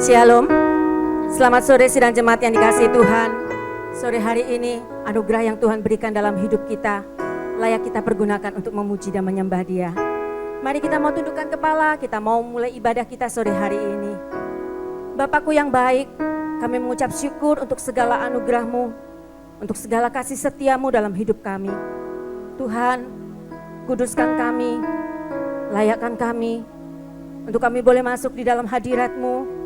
Shalom. Selamat sore sidang jemaat yang dikasihi Tuhan. Sore hari ini anugerah yang Tuhan berikan dalam hidup kita layak kita pergunakan untuk memuji dan menyembah Dia. Mari kita mau tundukkan kepala, kita mau mulai ibadah kita sore hari ini. Bapakku yang baik, kami mengucap syukur untuk segala anugerah-Mu, untuk segala kasih setia-Mu dalam hidup kami. Tuhan, kuduskan kami, layakkan kami, untuk kami boleh masuk di dalam hadirat-Mu,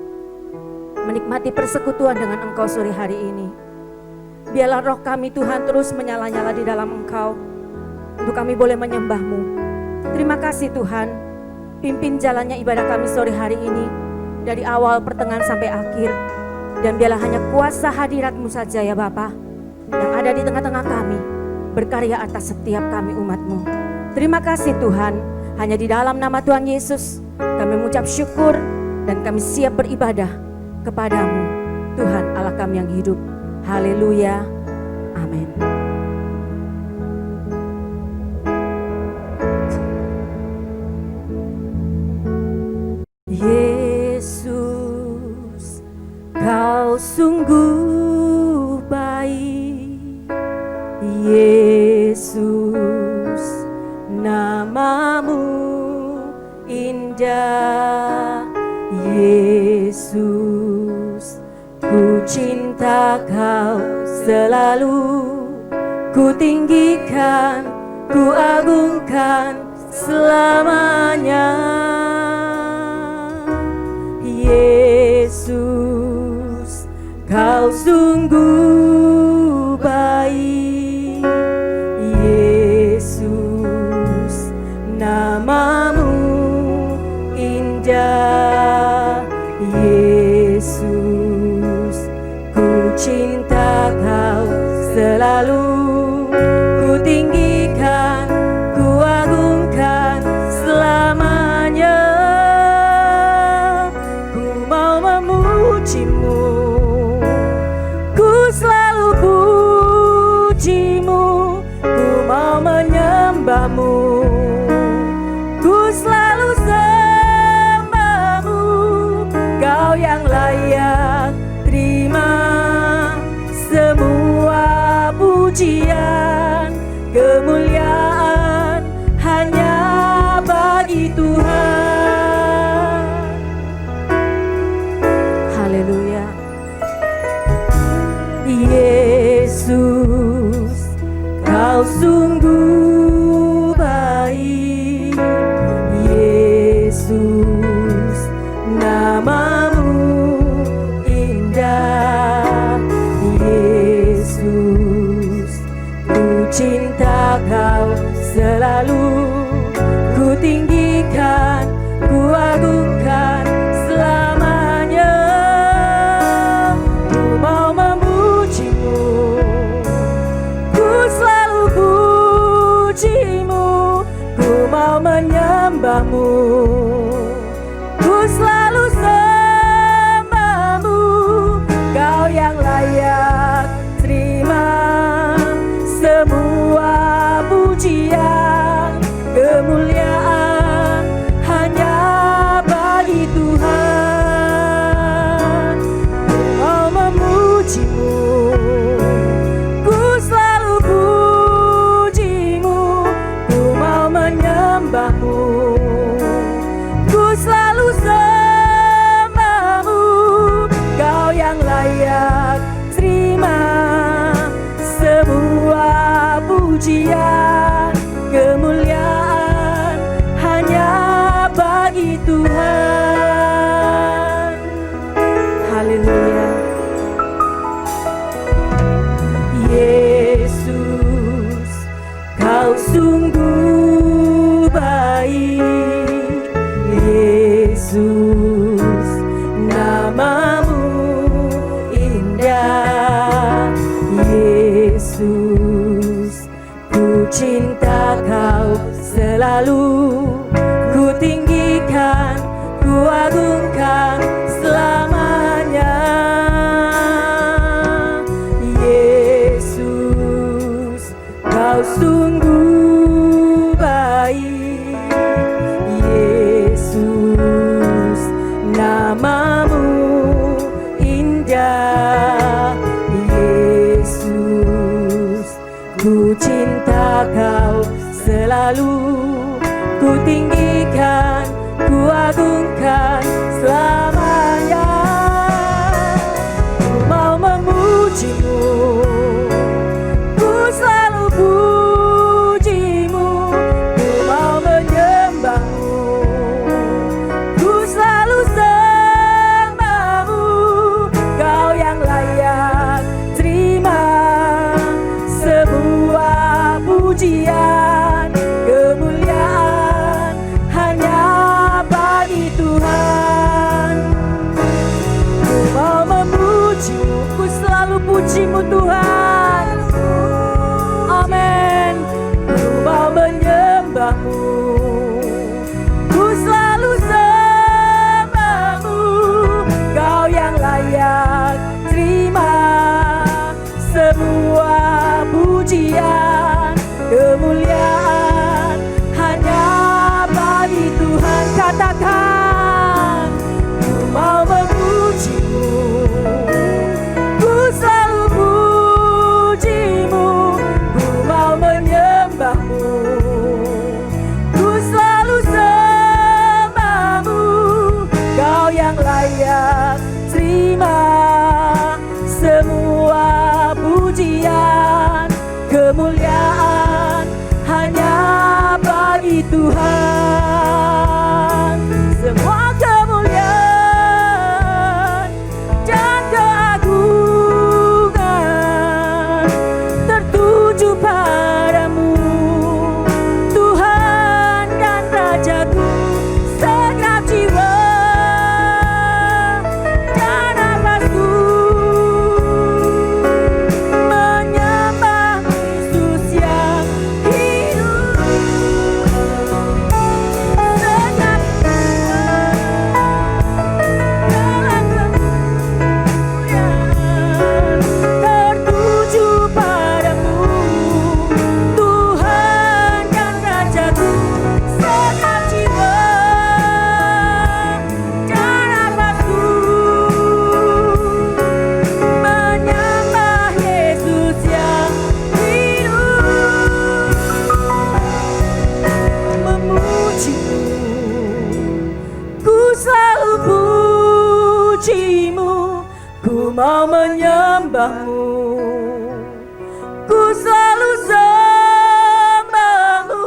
menikmati persekutuan dengan Engkau sore hari ini. Biarlah roh kami Tuhan terus menyala-nyala di dalam Engkau, untuk kami boleh menyembah-Mu. Terima kasih Tuhan, pimpin jalannya ibadah kami sore hari ini, dari awal pertengahan sampai akhir. Dan biarlah hanya kuasa hadirat-Mu saja ya Bapa, yang ada di tengah-tengah kami, berkarya atas setiap kami umat-Mu. Terima kasih Tuhan, hanya di dalam nama Tuhan Yesus, kami mengucap syukur dan kami siap beribadah kepadamu, Tuhan Allah kami yang hidup. Haleluya. Amin. Yesus, Kau sungguh baik. Yesus, namamu indah. Yesus, ku cinta Kau selalu, ku tinggikan, ku agungkan selamanya. Yesus, Kau sungguh baik. Yesus, namamu indah. Yesus, ku cinta Kau selalu, ku tinggikan, ku agungkan selamanya. Ku mau memuji-Mu, ku selalu puji-Mu, ku mau menyembah-Mu, ku selalu sembah-Mu. Kau yang layak terima semua pujian, kemuliaan hanya bagi Tuhan. Haleluya. Yesus, Kau sungguh baik. Yesus, namamu indah. Yesus, ku cinta Kau selalu, ku tinggikan, ku agungkan selamanya. Ku mau memuji-Mu, ku selalu puji-Mu, ku mau menyembah-Mu, ku selalu sembah-Mu. Kau yang layak terima semua pujian, kemuliaan Ku cinta Kau selalu, ku tinggikan, ku agungkan selamanya. Ku mau memuji-Mu, ku selalu puji-Mu, ku mau menyembah-Mu, ku selalu sembah-Mu. Kau yang layak terima sebuah pujian, kemuliaan hanya bagi Tuhan. Ku mau memuji-Mu, ku selalu puji-Mu Tuhan. Amin. Ku mau menyembah-Mu, ku selalu sembah-Mu. Kau yang layak terima sebuah pujian, kemuliaan hanya bagi Tuhan. Katakan, ku mau memuji-Mu, ku selalu puji-Mu, ku mau menyembah-Mu, ku selalu sembah-Mu. Kau yang layak terima semua pujian, kemuliaan hanya bagi Tuhan. Semua kemuliaan dan keagungan tertuju padamu, Tuhan dan Rajaku. Segenap jiwa dan nafasku menyembah Yesus yang hidup. Segenap kemuliaan tertuju padamu, Tuhan dan Rajaku. Segenap jiwa dan nafasku menyembah Yesus yang hidup. Memuji-Mu, ku selalu puji-Mu, ku mau menyembah-Mu, ku selalu sembah-Mu.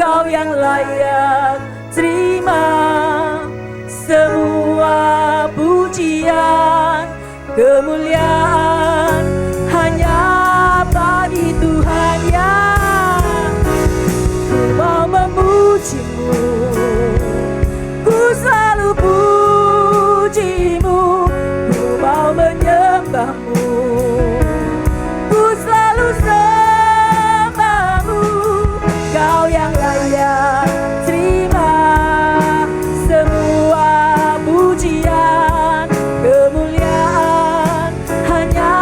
Kau yang layak terima semua pujian, kemuliaan hanya bagi Tuhan. Ya, ku mau memuji-Mu, ku selalu puji-Mu, ku mau menyembah-Mu, ku selalu sembah-Mu. Kau yang layak terima semua pujian, kemuliaan hanya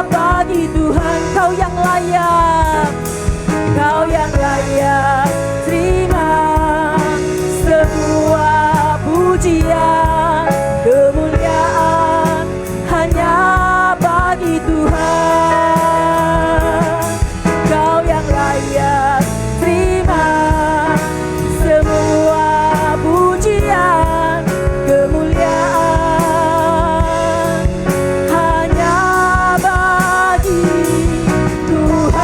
bagi Tuhan. Kau yang layak, Kau yang layak terima semua pujian, kemuliaan hanya bagi Tuhan. Kau yang layak terima semua pujian, kemuliaan hanya bagi Tuhan.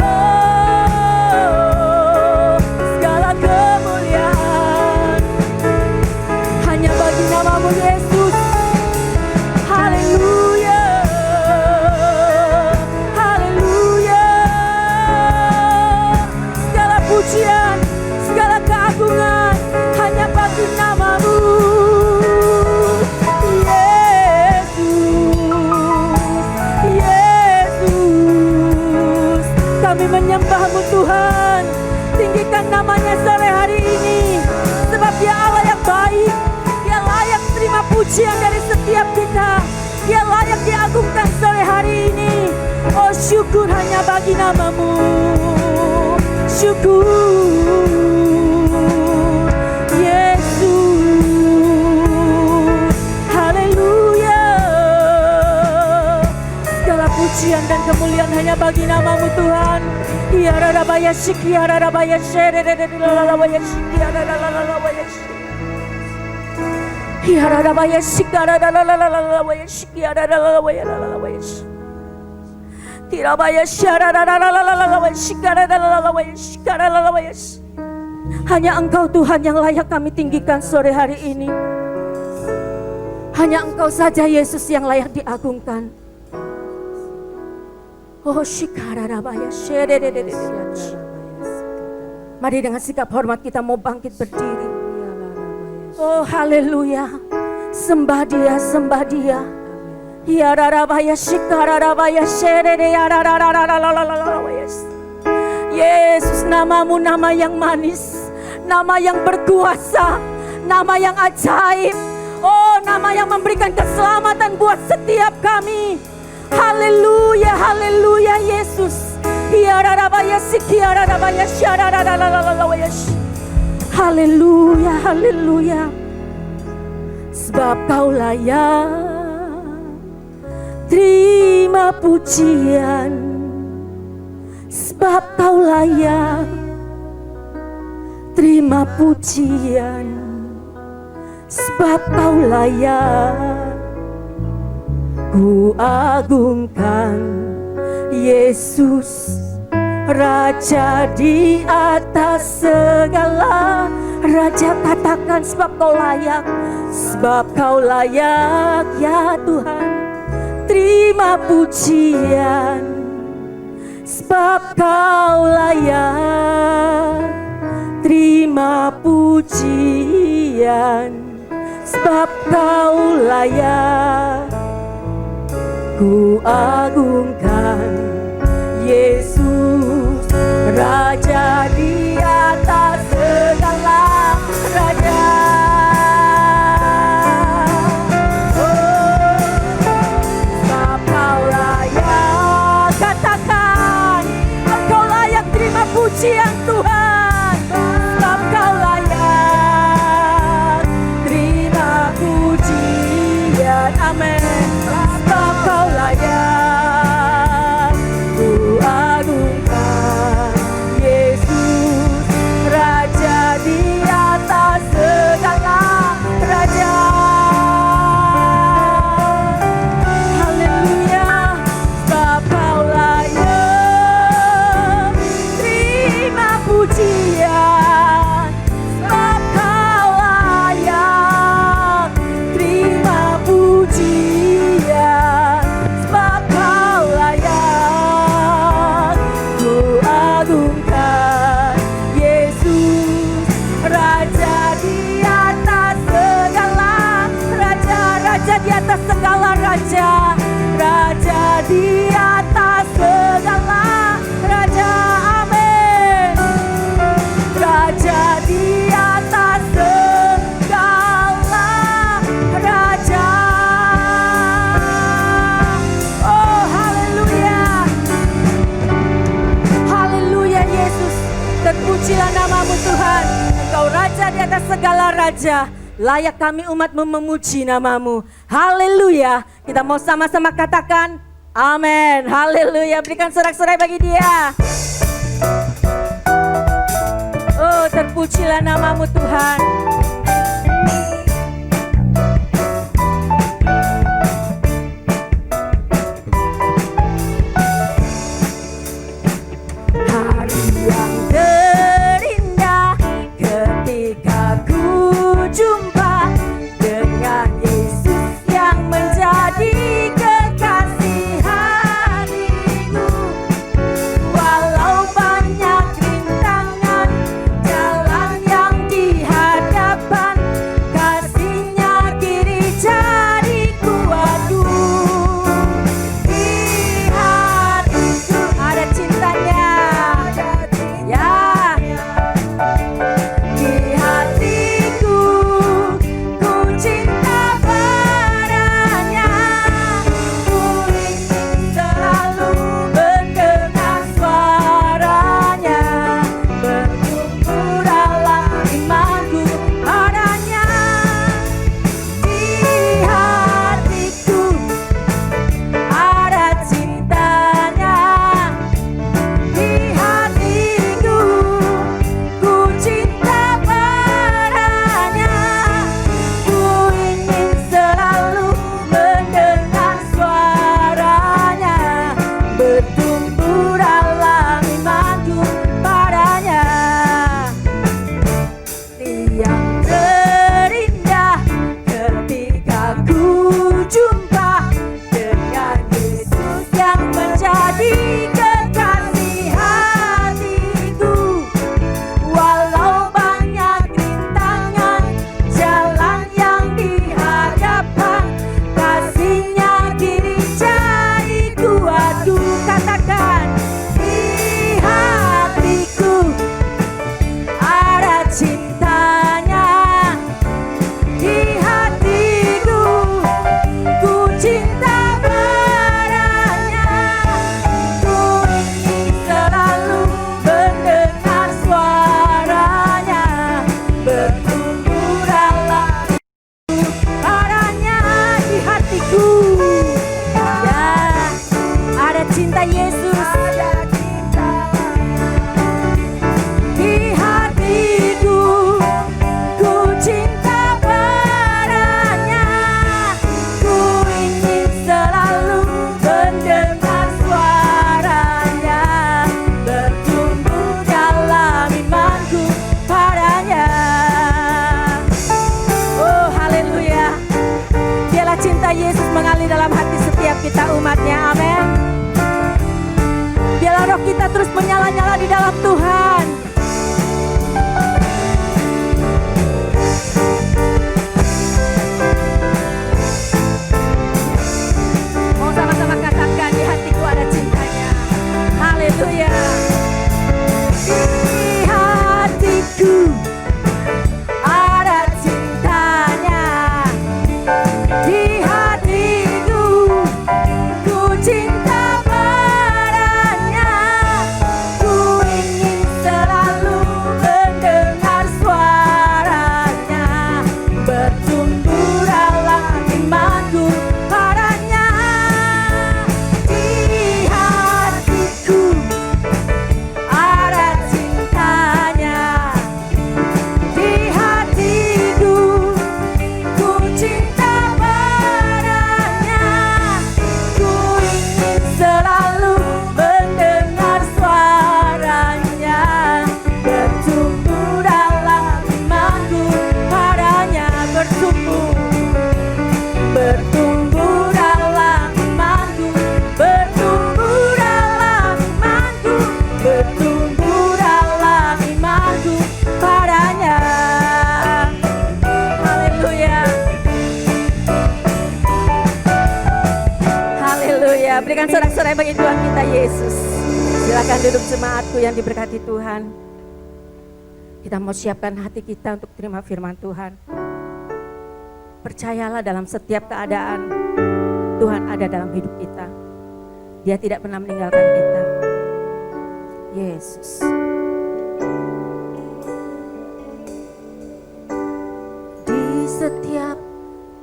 Oh, segala kemuliaan hanya bagi nama-Mu Yesus. Haleluya, haleluya. Segala pujian, segala keagungan hanya bagi nama-Mu Yesus. Yesus, kami menyembah-Mu Tuhan. Tinggikan namanya sore hari ini, sebab Dia Allah yang baik. Dia layak terima pujian dari setiap kita. Dia layak diagungkan sore hari ini. Oh, syukur hanya bagi nama-Mu. Syukur Yesus. Haleluya. pujian dan kemuliaan hanya bagi nama-Mu Tuhan. Hiararabaya shikiararabaya shererererabaya shikiarararabaya hiararabaya shikarararabaya shikiarararabaya tirabaya sharararabaya shikarararabaya shikarararabaya. Hanya Engkau Tuhan yang layak kami tinggikan sore hari ini. Hanya Engkau saja Yesus yang layak diagungkan. Oh shikararabaya shererererabaya. Mari dengan sikap hormat kita mau bangkit berdiri. Oh haleluya. Sembah Dia, sembah Dia. Hiararabaya shikararabaya shererererabaya. Yesus, nama-Mu nama yang manis, nama yang berkuasa, nama yang ajaib. Oh, nama yang memberikan keselamatan buat setiap kami. Haleluya, haleluya Yesus. Hiararabaya sikiararabaya syarararararabaya. Haleluya, haleluya. Sebab Kau layak terima pujian. Sebab Kau layak terima pujian. Sebab Kau layak ku agungkan. Yesus Raja di atas segala raja, katakan sebab Kau layak. Sebab Kau layak ya Tuhan terima pujian. Sebab Kau layak terima pujian. Sebab Kau layak ku agungkan. Yesus Raja di atas segala raja. Sebab Kau layak, katakan Engkau layak terima pujian Tuhan. Sebab Kau layak terima pujian. Amin. Sebab Kau layak ku agungkan. Yesus Raja di atas segala raja. Haleluya. Sebab Kau layak terima pujian. Sebab Kau layak terima pujian. Sebab Kau layak ku agungkan. Yesus Raja di atas segala raja. Raja di atas segala raja. Raja di atas segala raja. Amin. Raja di atas segala raja. Oh haleluya. Haleluya Yesus. Terpujilah nama-Mu Tuhan. Engkau Raja di atas segala raja. Layak kami umat-Mu memuji nama-Mu. Haleluya. Kita mau sama-sama katakan amin. Haleluya. Berikan sorak-sorai bagi Dia. Oh terpujilah nama-Mu Tuhan. Hari yang terindah ketika ku jumpa dengan Yesus yang menjadi kekasih hatiku. Walau banyak rintangan jalan yang dihadapan, sukacita Yesus mengalir dalam hati setiap kita umatnya. Amin. Biarlah roh kita terus menyala-nyala di dalam Tuhan. Mau sama-sama katakan, di hatiku ada cintanya. Haleluya. Di hatiku ada cintanya. Di hatiku ku cinta padanya. Ku ingin selalu mendengar suaranya, bertumbuh dalam imanku padanya. Di hatiku ada cintanya. Di hatiku ku cinta padanya. Ku ingin selalu mendengar suaranya, bertumbuh dalam imanku padanya. Bertumbuh dalam imanku, bertumbuh dalam imanku, bertumbuh dalam imanku padanya. Haleluya. Haleluya. Berikan sorak-sorai bagi Tuhan kita Yesus. Silakan duduk jemaatku yang diberkati Tuhan. Kita mau siapkan hati kita untuk terima firman Tuhan. Percayalah dalam setiap keadaan Tuhan ada dalam hidup kita. Dia tidak pernah meninggalkan kita. Yesus. Di setiap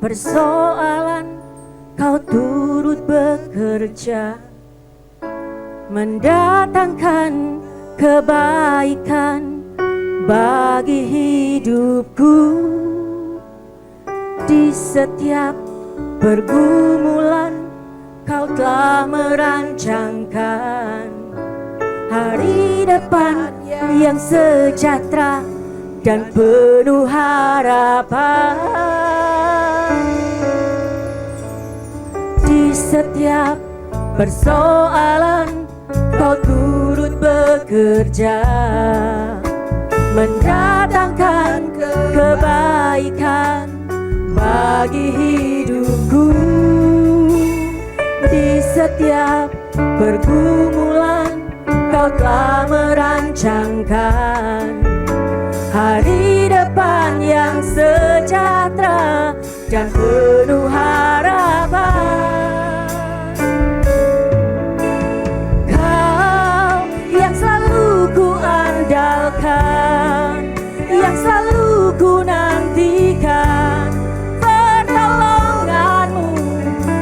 persoalan Kau turut bekerja, mendatangkan kebaikan bagi hidupku. Di setiap pergumulan Kau telah merancangkan hari depan yang sejahtera dan penuh harapan. Di setiap persoalan Kau turut bekerja, mendatangkan kebaikan bagi hidupku. Di setiap pergumulan Kau telah merancangkan hari depan yang sejahtera dan penuh harapan. Kau yang selalu ku andalkan, yang selalu ku nantikan. Pertolonganmu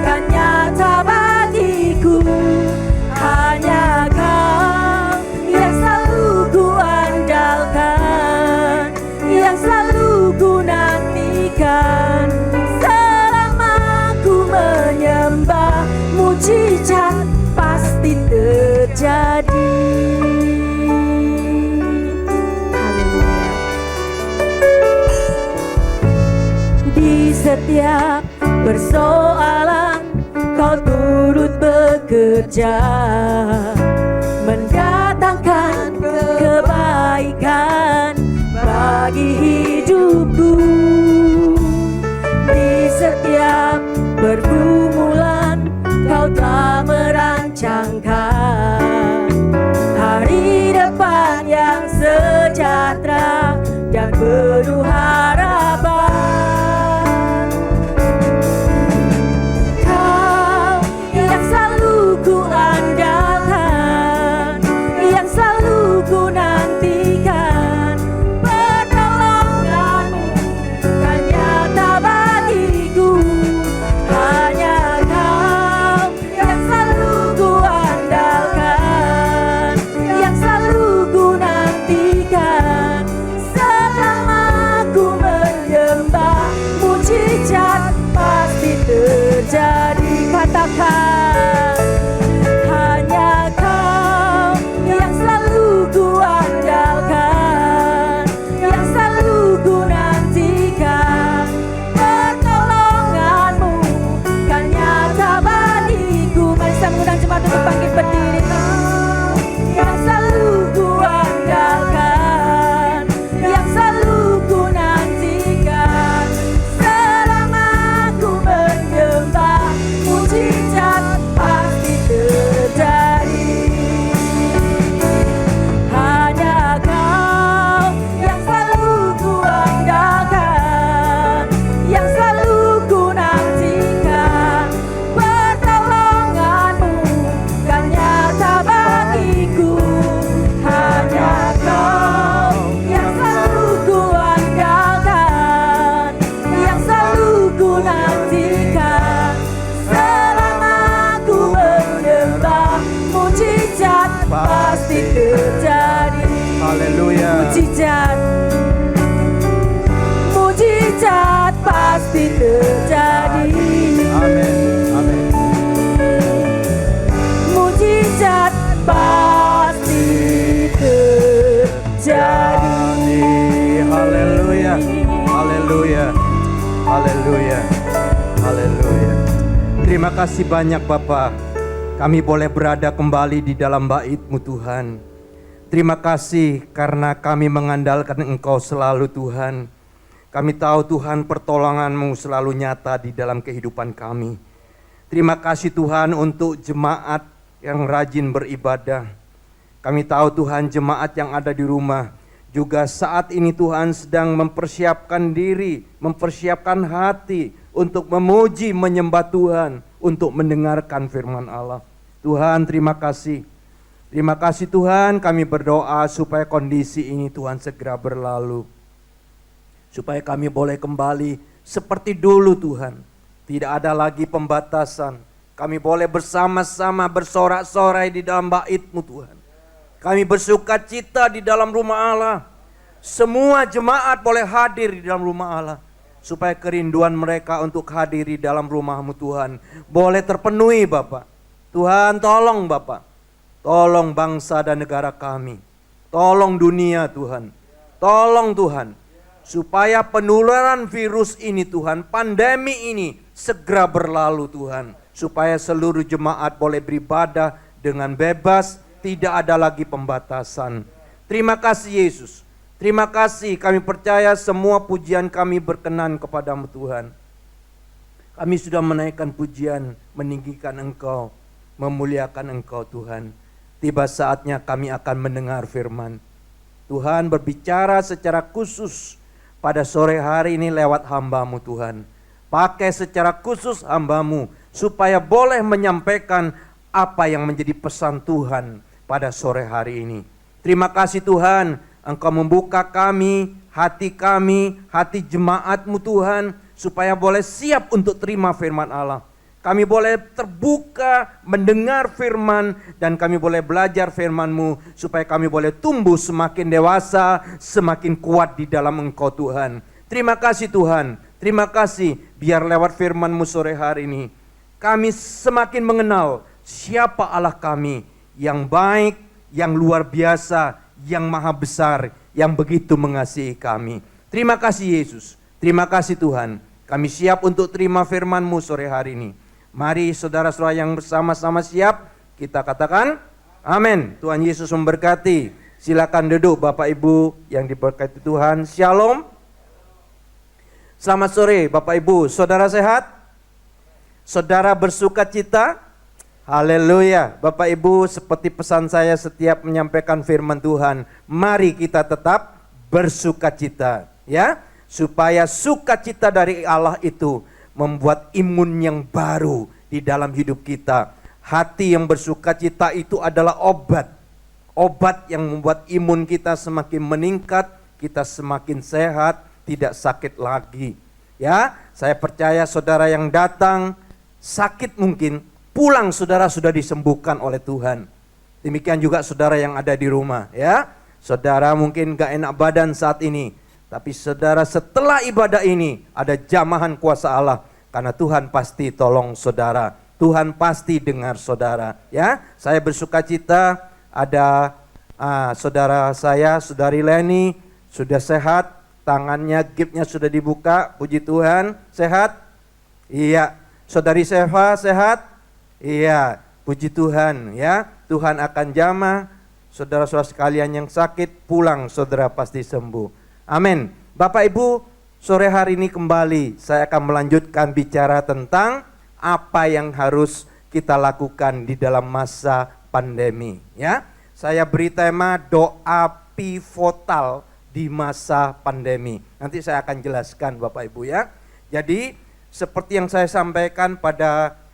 kan nyata bagiku. Hanya Kau yang selalu ku andalkan, yang selalu ku nantikan. Selama ku menyembah, mujizat pasti terjadi. Haleluya. Di setiap persoalan Kau turut bekerja, mendatangkan kebaikan bagi hidupku. Di setiap pergumulan Kau telah merancangkan hari depan yang sejahtera dan penuh harapan. Kau yang selalu ku andalkan, yang selalu ku nantikan. Pertolonganmu kan nyata bagiku. Hanya Kau yang selalu ku andalkan, yang selalu ku nantikan. Selama ku menyembah, mujizat pasti terjadi. Katakan, hanya Kau yang selalu ku andalkan, yang selalu ku nantikan. Pertolonganmu Terima kasih banyak Bapa, kami boleh berada kembali di dalam bait-Mu Tuhan. Terima kasih karena kami mengandalkan Engkau selalu Tuhan. Kami tahu Tuhan pertolongan-Mu selalu nyata di dalam kehidupan kami. Terima kasih Tuhan untuk jemaat yang rajin beribadah. Kami tahu Tuhan jemaat yang ada di rumah juga saat ini Tuhan sedang mempersiapkan diri, mempersiapkan hati untuk memuji, menyembah Tuhan, untuk mendengarkan firman Allah. Tuhan terima kasih. Terima kasih Tuhan, kami berdoa supaya kondisi ini Tuhan segera berlalu. Supaya kami boleh kembali seperti dulu Tuhan. Tidak ada lagi pembatasan. Kami boleh bersama-sama bersorak-sorai di dalam bait-Mu Tuhan. Kami bersuka cita di dalam rumah Allah. Semua jemaat boleh hadir di dalam rumah Allah. Supaya kerinduan mereka untuk hadir di dalam rumah-Mu Tuhan boleh terpenuhi Bapak. Tuhan tolong Bapak. Tolong bangsa dan negara kami. Tolong dunia Tuhan. Tolong Tuhan. Supaya penularan virus ini Tuhan, pandemi ini segera berlalu Tuhan. Supaya seluruh jemaat boleh beribadah dengan bebas, tidak ada lagi pembatasan. Terima kasih Yesus. Terima kasih, kami percaya semua pujian kami berkenan kepada-Mu Tuhan. Kami sudah menaikkan pujian, meninggikan Engkau, memuliakan Engkau Tuhan. Tiba saatnya kami akan mendengar firman. Tuhan berbicara secara khusus pada sore hari ini lewat hamba-Mu Tuhan. Pakai secara khusus hamba-Mu supaya boleh menyampaikan apa yang menjadi pesan Tuhan pada sore hari ini. Terima kasih Tuhan, Engkau membuka kami, hati jemaat-Mu Tuhan, supaya boleh siap untuk terima firman Allah. Kami boleh terbuka mendengar firman, dan kami boleh belajar firman-Mu, supaya kami boleh tumbuh semakin dewasa, semakin kuat di dalam Engkau Tuhan. Terima kasih Tuhan, terima kasih biar lewat firman-Mu sore hari ini, kami semakin mengenal siapa Allah kami, yang baik, yang luar biasa, yang maha besar, yang begitu mengasihi kami. Terima kasih Yesus, terima kasih Tuhan. Kami siap untuk terima firman-Mu sore hari ini. Mari saudara-saudara yang bersama-sama siap, kita katakan amin. Tuhan Yesus memberkati. Silakan duduk Bapak Ibu yang diberkati Tuhan. Shalom. Selamat sore Bapak Ibu. Saudara sehat? Saudara bersuka cita? Haleluya. Bapak Ibu, seperti pesan saya setiap menyampaikan firman Tuhan, mari kita tetap bersuka cita, ya, supaya sukacita dari Allah itu membuat imun yang baru di dalam hidup kita. Hati yang bersuka cita itu adalah obat. Obat yang membuat imun kita semakin meningkat, kita semakin sehat, tidak sakit lagi. Ya, saya percaya saudara yang datang sakit mungkin, pulang saudara sudah disembuhkan oleh Tuhan. Demikian juga saudara yang ada di rumah, ya. Saudara mungkin gak enak badan saat ini, tapi saudara setelah ibadah ini ada jamahan kuasa Allah, karena Tuhan pasti tolong saudara. Tuhan pasti dengar saudara, ya. Saya bersuka cita ada saudara saya, saudari Leni sudah sehat, tangannya gipnya sudah dibuka, puji Tuhan. Sehat? Iya. Saudari Seva sehat? Iya, puji Tuhan, ya. Tuhan akan jamah saudara-saudara sekalian yang sakit, pulang saudara pasti sembuh. Amin. Bapak Ibu, sore hari ini kembali saya akan melanjutkan bicara tentang apa yang harus kita lakukan di dalam masa pandemi, ya. Saya beri tema doa pivotal di masa pandemi. Nanti saya akan jelaskan Bapak Ibu, ya. Jadi seperti yang saya sampaikan pada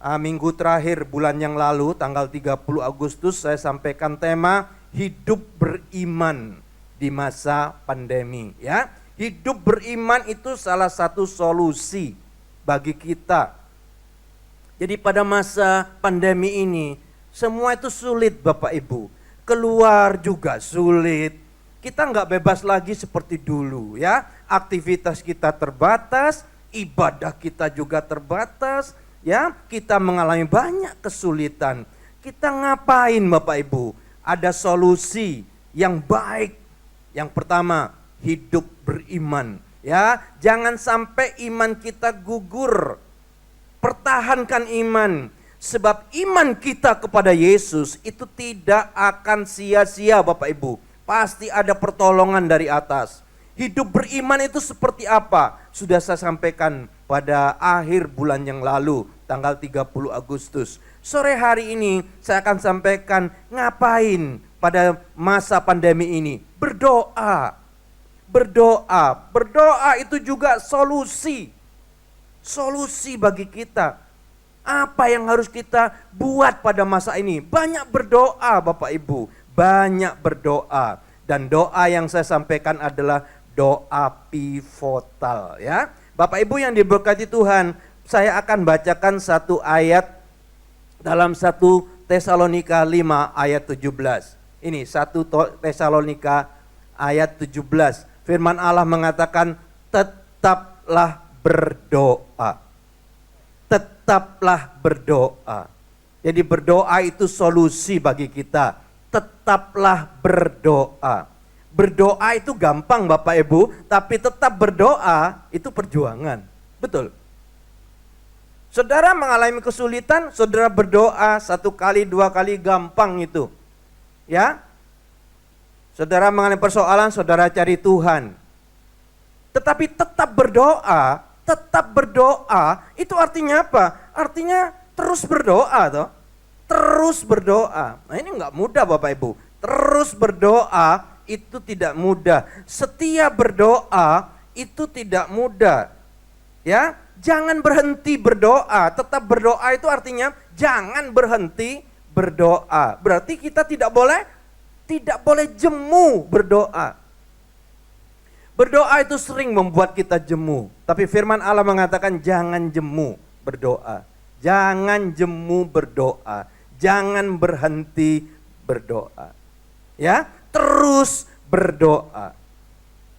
minggu terakhir bulan yang lalu, tanggal 30 Agustus, saya sampaikan tema hidup beriman di masa pandemi, ya. Hidup beriman itu salah satu solusi bagi kita. Jadi pada masa pandemi ini semua itu sulit Bapak Ibu. Keluar juga sulit. Kita nggak bebas lagi seperti dulu, ya. Aktivitas kita terbatas, ibadah kita juga terbatas. Ya, kita mengalami banyak kesulitan. Kita ngapain Bapak Ibu? Ada solusi yang baik. Yang pertama, hidup beriman. Ya, jangan sampai iman kita gugur. pertahankan iman. Sebab iman kita kepada Yesus itu tidak akan sia-sia Bapak Ibu. Pasti ada pertolongan dari atas. Hidup beriman itu seperti apa? Sudah saya sampaikan pada akhir bulan yang lalu, tanggal 30 Agustus. Sore hari ini saya akan sampaikan ngapain pada masa pandemi ini. Berdoa. Berdoa. Berdoa itu juga solusi. Solusi bagi kita. Apa yang harus kita buat pada masa ini? Banyak berdoa Bapak Ibu, banyak berdoa. Dan doa yang saya sampaikan adalah doa pivotal ya. Bapak Ibu yang diberkati Tuhan, saya akan bacakan satu ayat dalam 1 Tesalonika 5 ayat 17. Ini 1 Tesalonika ayat 17. Firman Allah mengatakan, tetaplah berdoa. Tetaplah berdoa. Jadi berdoa itu solusi bagi kita. Tetaplah berdoa. Berdoa itu gampang Bapak Ibu, tapi tetap berdoa itu perjuangan. Betul. Saudara mengalami kesulitan, saudara berdoa 1 kali, 2 kali gampang itu. Ya. Saudara mengalami persoalan, saudara cari Tuhan. Tetapi tetap berdoa itu artinya apa? Artinya terus berdoa toh. Terus berdoa. Nah ini enggak mudah Bapak Ibu. Terus berdoa itu tidak mudah. Setia berdoa itu tidak mudah. Ya, jangan berhenti berdoa. Tetap berdoa itu artinya jangan berhenti berdoa. Berarti kita tidak boleh jemu berdoa. Berdoa itu sering membuat kita jemu. Tapi firman Allah mengatakan jangan jemu berdoa. Jangan jemu berdoa. Jangan berhenti berdoa. Ya, terus berdoa.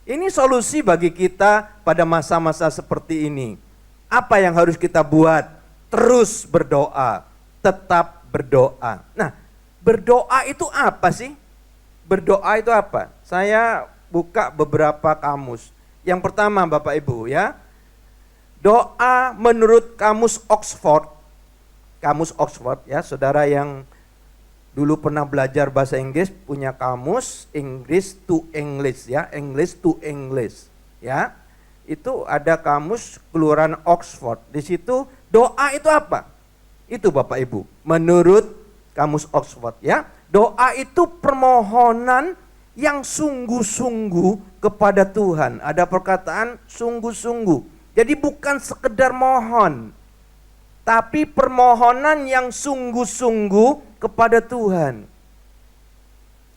Ini solusi bagi kita pada masa-masa seperti ini. Apa yang harus kita buat? Terus berdoa. Tetap berdoa. Nah, berdoa itu apa sih? Berdoa itu apa? Saya buka beberapa kamus. Yang pertama Bapak Ibu ya. Doa menurut kamus Oxford. Kamus Oxford ya, saudara yang dulu pernah belajar bahasa Inggris punya kamus English to English ya, English to English ya. Itu ada kamus keluaran Oxford. Di situ doa itu apa? Itu Bapak Ibu, menurut kamus Oxford ya. Doa itu permohonan yang sungguh-sungguh kepada Tuhan. Ada perkataan sungguh-sungguh. Jadi bukan sekedar mohon, tapi permohonan yang sungguh-sungguh kepada Tuhan.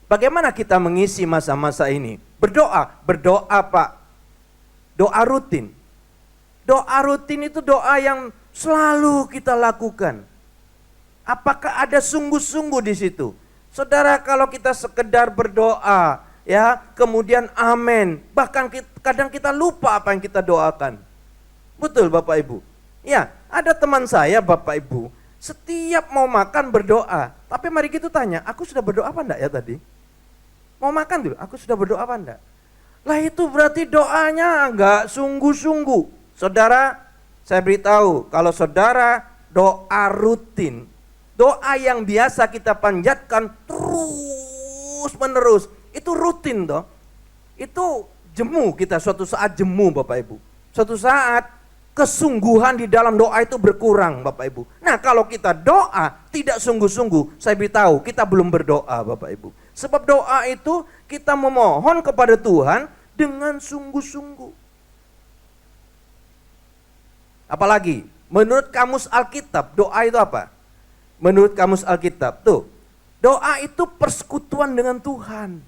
Bagaimana kita mengisi masa-masa ini? Berdoa Pak. Doa rutin. Doa rutin itu doa yang selalu kita lakukan. Apakah ada sungguh-sungguh di situ? Saudara, kalau kita sekedar berdoa, ya, kemudian amin, bahkan kadang kita lupa apa yang kita doakan. Betul Bapak Ibu? Ya, ada teman saya Bapak Ibu, setiap mau makan berdoa. Tapi mari kita tanya, aku sudah berdoa apa enggak ya tadi? Mau makan dulu, aku sudah berdoa apa enggak? Lah itu berarti doanya enggak sungguh-sungguh. Saudara, saya beritahu, kalau saudara doa rutin, doa yang biasa kita panjatkan terus menerus, itu rutin toh. Itu jemu kita, suatu saat jemu Bapak Ibu. Suatu saat kesungguhan di dalam doa itu berkurang Bapak Ibu. Nah kalau kita doa tidak sungguh-sungguh, saya beritahu kita belum berdoa Bapak Ibu. Sebab doa itu kita memohon kepada Tuhan dengan sungguh-sungguh. Apalagi menurut kamus Alkitab, doa itu apa? Menurut kamus Alkitab, tuh, doa itu persekutuan dengan Tuhan.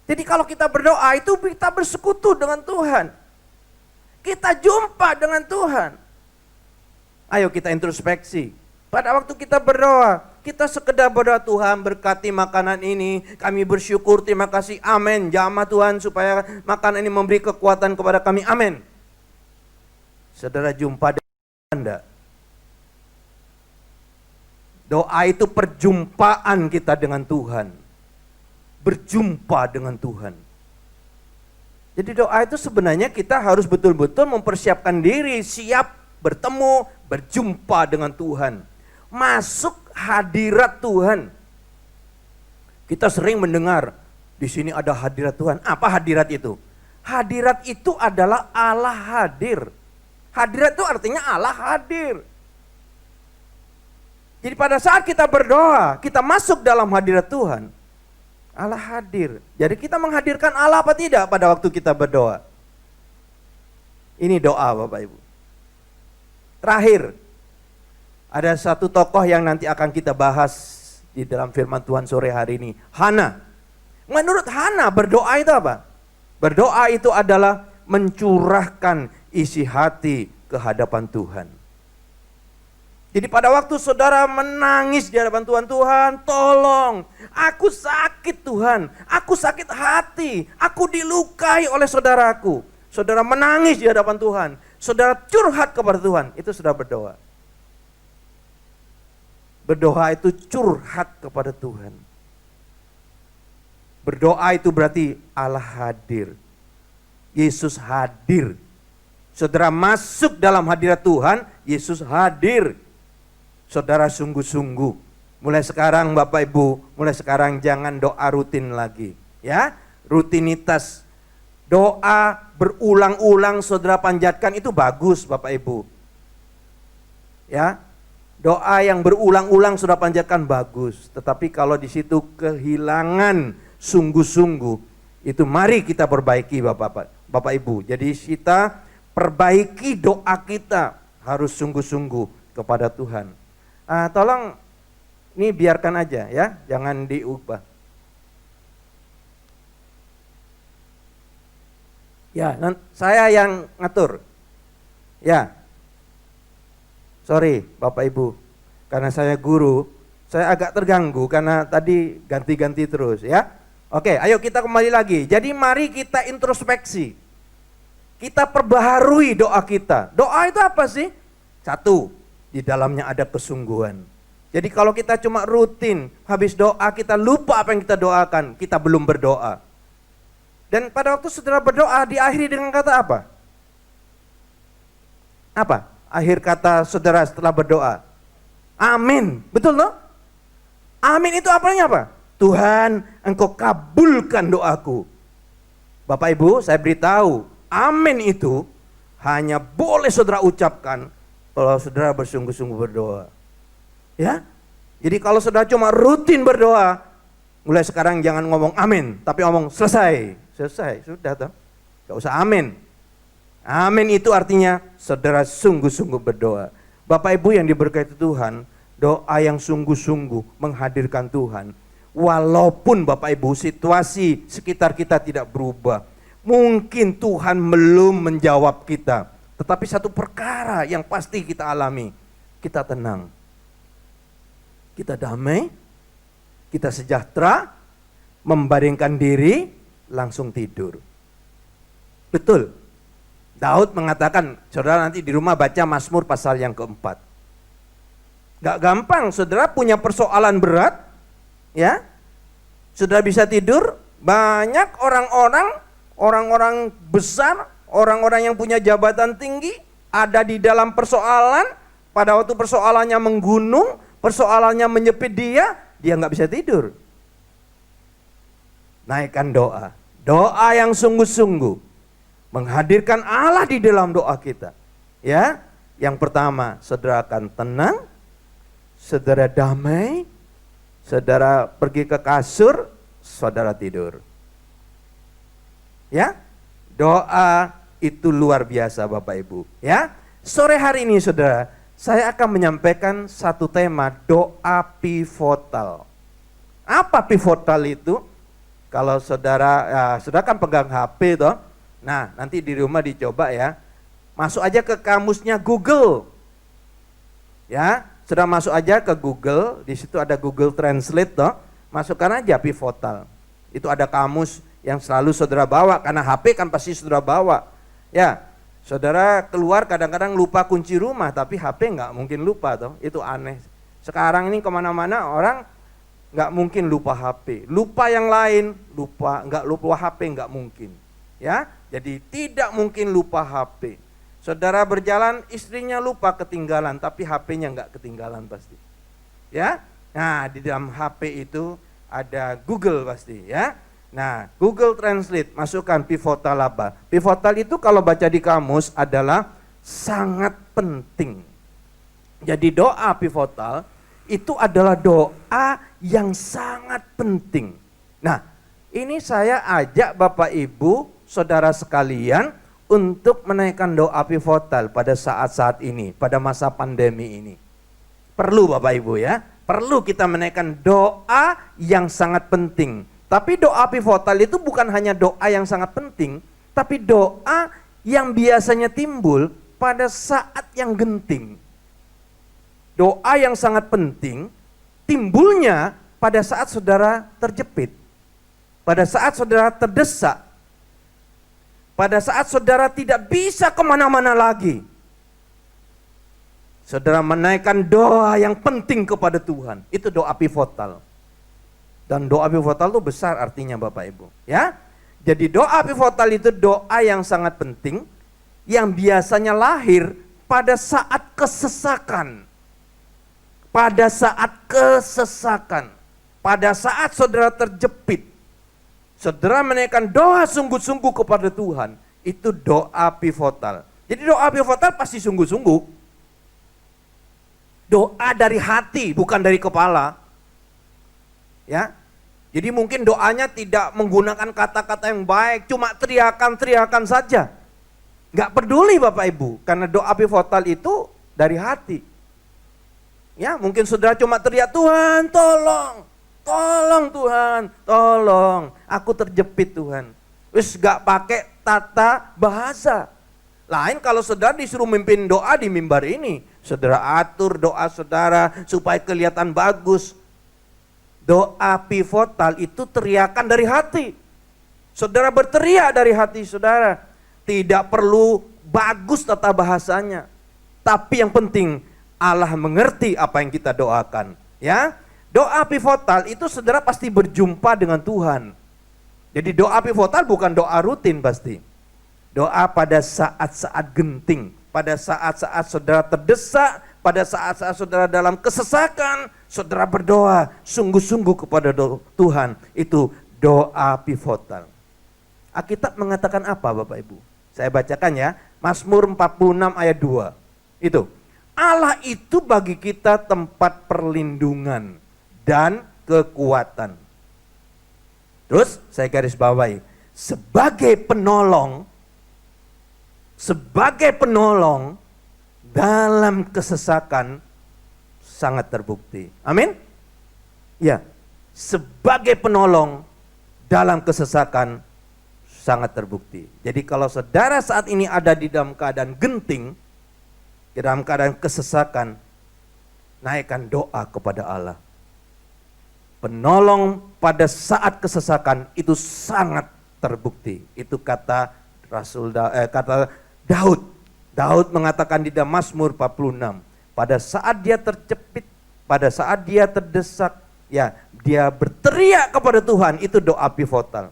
Jadi kalau kita berdoa itu kita bersekutu dengan Tuhan. Kita jumpa dengan Tuhan. Ayo kita introspeksi. Pada waktu kita berdoa, kita sekedar berdoa, Tuhan berkati makanan ini, kami bersyukur, terima kasih, amin. Jamah Tuhan supaya makanan ini memberi kekuatan kepada kami, amin. Saudara jumpa dengan Anda. Doa itu perjumpaan kita dengan Tuhan. Berjumpa dengan Tuhan. Jadi doa itu sebenarnya kita harus betul-betul mempersiapkan diri, siap bertemu, berjumpa dengan Tuhan. Masuk hadirat Tuhan. Kita sering mendengar, di sini ada hadirat Tuhan. Apa hadirat itu? Hadirat itu adalah Allah hadir. Hadirat itu artinya Allah hadir. Jadi pada saat kita berdoa, kita masuk dalam hadirat Tuhan, Allah hadir. Jadi kita menghadirkan Allah apa tidak pada waktu kita berdoa? Ini doa Bapak Ibu. Terakhir, ada satu tokoh yang nanti akan kita bahas di dalam firman Tuhan sore hari ini. Hana. Menurut Hana berdoa itu apa? Berdoa itu adalah mencurahkan isi hati ke hadapan Tuhan. Jadi pada waktu saudara menangis di hadapan Tuhan, Tuhan tolong, aku sakit Tuhan, aku sakit hati, aku dilukai oleh saudaraku. Saudara menangis di hadapan Tuhan, saudara curhat kepada Tuhan, itu sudah berdoa. Berdoa itu curhat kepada Tuhan. Berdoa itu berarti Allah hadir. Yesus hadir. Saudara masuk dalam hadirat Tuhan, Yesus hadir. Saudara sungguh-sungguh. Mulai sekarang Bapak Ibu, mulai sekarang jangan doa rutin lagi. Ya, rutinitas. Doa berulang-ulang saudara panjatkan itu bagus Bapak Ibu. Ya, doa yang berulang-ulang sudah panjatkan bagus, tetapi kalau di situ kehilangan sungguh-sungguh, itu mari kita perbaiki Bapak Ibu. Jadi kita perbaiki doa kita harus sungguh-sungguh kepada Tuhan. Tolong ini biarkan aja ya, jangan diubah. Ya, saya yang ngatur. Ya. Sorry Bapak Ibu, karena saya guru, saya agak terganggu karena tadi ganti-ganti terus ya. Oke, ayo kita kembali lagi. Jadi mari kita introspeksi. Kita perbaharui doa kita. Doa itu apa sih? Satu, di dalamnya ada kesungguhan. Jadi kalau kita cuma rutin, habis doa kita lupa apa yang kita doakan, kita belum berdoa. Dan pada waktu saudara berdoa diakhiri dengan kata apa? Apa? Akhir kata saudara setelah berdoa, amin, betul loh? Amin itu artinya apa? Tuhan, Engkau kabulkan doaku. Bapak Ibu, saya beritahu, amin itu hanya boleh saudara ucapkan kalau saudara bersungguh-sungguh berdoa. Ya, jadi kalau saudara cuma rutin berdoa, mulai sekarang jangan ngomong amin, tapi ngomong selesai, sudah toh, gak usah amin. Amin itu artinya saudara sungguh-sungguh berdoa. Bapak Ibu yang diberkati Tuhan, doa yang sungguh-sungguh menghadirkan Tuhan. Walaupun Bapak Ibu situasi sekitar kita tidak berubah, mungkin Tuhan belum menjawab kita, tetapi satu perkara yang pasti kita alami, kita tenang, kita damai, kita sejahtera, membaringkan diri, langsung tidur. Betul. Daud mengatakan, saudara nanti di rumah baca Mazmur pasal yang keempat. Gak gampang, saudara punya persoalan berat, ya. Saudara bisa tidur, banyak orang-orang besar, orang-orang yang punya jabatan tinggi, ada di dalam persoalan, pada waktu persoalannya menggunung, persoalannya menyepit dia gak bisa tidur. Naikkan doa, doa yang sungguh-sungguh. Menghadirkan Allah di dalam doa kita. Ya, yang pertama, saudara akan tenang, saudara damai, saudara pergi ke kasur, saudara tidur. Ya, doa itu luar biasa Bapak Ibu. Ya, sore hari ini saudara, saya akan menyampaikan satu tema doa pivotal. Apa pivotal itu? Kalau saudara kan pegang HP toh. Nah, nanti di rumah dicoba ya. Masuk aja ke kamusnya Google. Ya, sudah masuk aja ke Google, di situ ada Google Translate toh. Masukkan aja pivotal. Itu ada kamus yang selalu saudara bawa, karena HP kan pasti saudara bawa. Ya, saudara keluar kadang-kadang lupa kunci rumah, tapi HP nggak mungkin lupa toh. Itu aneh. Sekarang ini kemana-mana orang nggak mungkin lupa HP. Lupa yang lain, nggak lupa HP nggak mungkin. Ya, jadi tidak mungkin lupa HP. Saudara berjalan, istrinya lupa ketinggalan, tapi HP-nya nggak ketinggalan pasti. Ya, nah di dalam HP itu ada Google pasti ya. Nah, Google Translate, masukkan pivotal apa? Pivotal itu kalau baca di kamus adalah sangat penting. Jadi doa pivotal itu adalah doa yang sangat penting. Nah, ini saya ajak Bapak Ibu, saudara sekalian untuk menaikkan doa pivotal pada saat-saat ini, pada masa pandemi ini. Perlu Bapak Ibu ya, perlu kita menaikkan doa yang sangat penting. Tapi doa pivotal itu bukan hanya doa yang sangat penting, tapi doa yang biasanya timbul pada saat yang genting. Doa yang sangat penting timbulnya pada saat saudara terjepit, pada saat saudara terdesak, pada saat saudara tidak bisa kemana-mana lagi. Saudara menaikkan doa yang penting kepada Tuhan, itu doa pivotal. Dan doa pivotal itu besar artinya Bapak Ibu ya. Jadi doa pivotal itu doa yang sangat penting, yang biasanya lahir pada saat kesesakan. Pada saat kesesakan, pada saat saudara terjepit, saudara menaikkan doa sungguh-sungguh kepada Tuhan, itu doa pivotal. Jadi doa pivotal pasti sungguh-sungguh. Doa dari hati, bukan dari kepala. Ya. Jadi mungkin doanya tidak menggunakan kata-kata yang baik, cuma teriakan-teriakan saja. Nggak peduli Bapak Ibu, karena doa pivotal itu dari hati. Ya, mungkin saudara cuma teriak, Tuhan tolong, tolong Tuhan, tolong, aku terjepit Tuhan. Wis gak pakai tata bahasa. Lain kalau saudara disuruh mimpin doa di mimbar ini, saudara atur doa saudara supaya kelihatan bagus. Doa pivotal itu teriakan dari hati. Saudara berteriak dari hati saudara. Tidak perlu bagus tata bahasanya. Tapi yang penting Allah mengerti apa yang kita doakan, ya. Doa pivotal itu saudara pasti berjumpa dengan Tuhan. Jadi doa pivotal bukan doa rutin pasti. Doa pada saat-saat genting, pada saat-saat saudara terdesak, pada saat-saat saudara dalam kesesakan, saudara berdoa sungguh-sungguh kepada Tuhan. Itu doa pivotal. Alkitab mengatakan apa Bapak Ibu? Saya bacakan ya, Mazmur 46 ayat 2. Itu. Allah itu bagi kita tempat perlindungan dan kekuatan. Terus saya garis bawahi, sebagai penolong dalam kesesakan sangat terbukti. Amin? Ya, sebagai penolong dalam kesesakan sangat terbukti. Jadi kalau saudara saat ini ada di dalam keadaan genting, dalam keadaan kesesakan, naikkan doa kepada Allah. Penolong pada saat kesesakan itu sangat terbukti. Itu kata kata Daud. Daud mengatakan di dalam Mazmur 46, pada saat dia terjepit, pada saat dia terdesak, ya, dia berteriak kepada Tuhan, itu doa pivotal.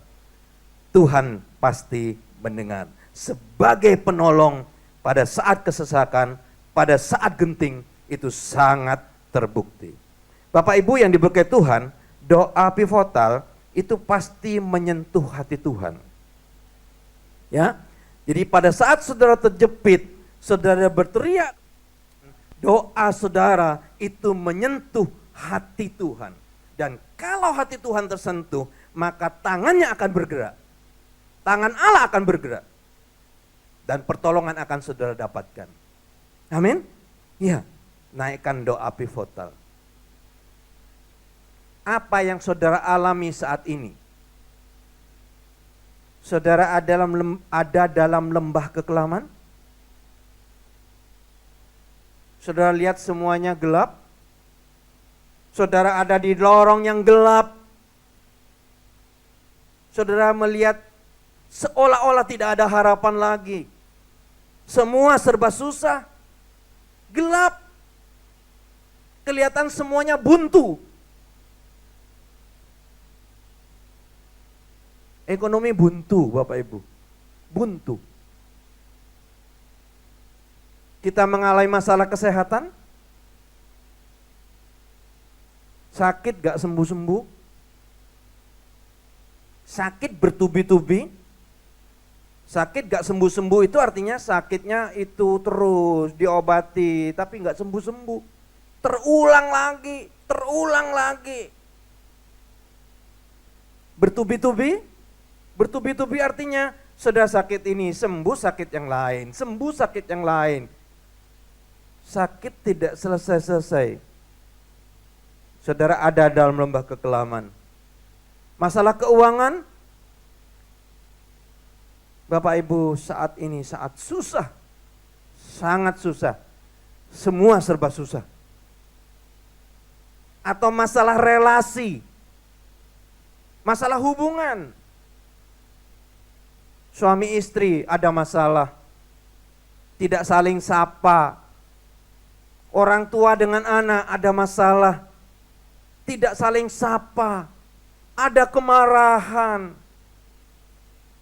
Tuhan pasti mendengar. Sebagai penolong pada saat kesesakan, pada saat genting, itu sangat terbukti. Bapak Ibu yang diberkati Tuhan, doa pivotal itu pasti menyentuh hati Tuhan. Ya, jadi pada saat saudara terjepit, saudara berteriak, doa saudara itu menyentuh hati Tuhan. Dan kalau hati Tuhan tersentuh, maka tangannya akan bergerak. Tangan Allah akan bergerak. Dan pertolongan akan saudara dapatkan. Amin? Ya, naikkan doa pivotal. Apa yang saudara alami saat ini? Saudara ada dalam lembah kekelaman? Saudara lihat semuanya gelap? Saudara ada di lorong yang gelap? Saudara melihat seolah-olah tidak ada harapan lagi. Semua serba susah. Gelap, kelihatan semuanya buntu. Ekonomi buntu Bapak Ibu, buntu. Kita mengalami masalah kesehatan, sakit gak sembuh-sembuh, sakit bertubi-tubi, sakit gak sembuh-sembuh itu artinya sakitnya itu terus diobati tapi gak sembuh-sembuh. Terulang lagi. Bertubi-tubi artinya sudah sakit ini, sembuh sakit yang lain, sembuh sakit yang lain. Sakit tidak selesai-selesai. Saudara ada dalam lembah kekelaman. Masalah keuangan, Bapak Ibu saat ini saat susah, sangat susah. Semua serba susah. Atau masalah relasi, masalah hubungan. Suami istri ada masalah, tidak saling sapa. Orang tua dengan anak ada masalah, tidak saling sapa. Ada kemarahan,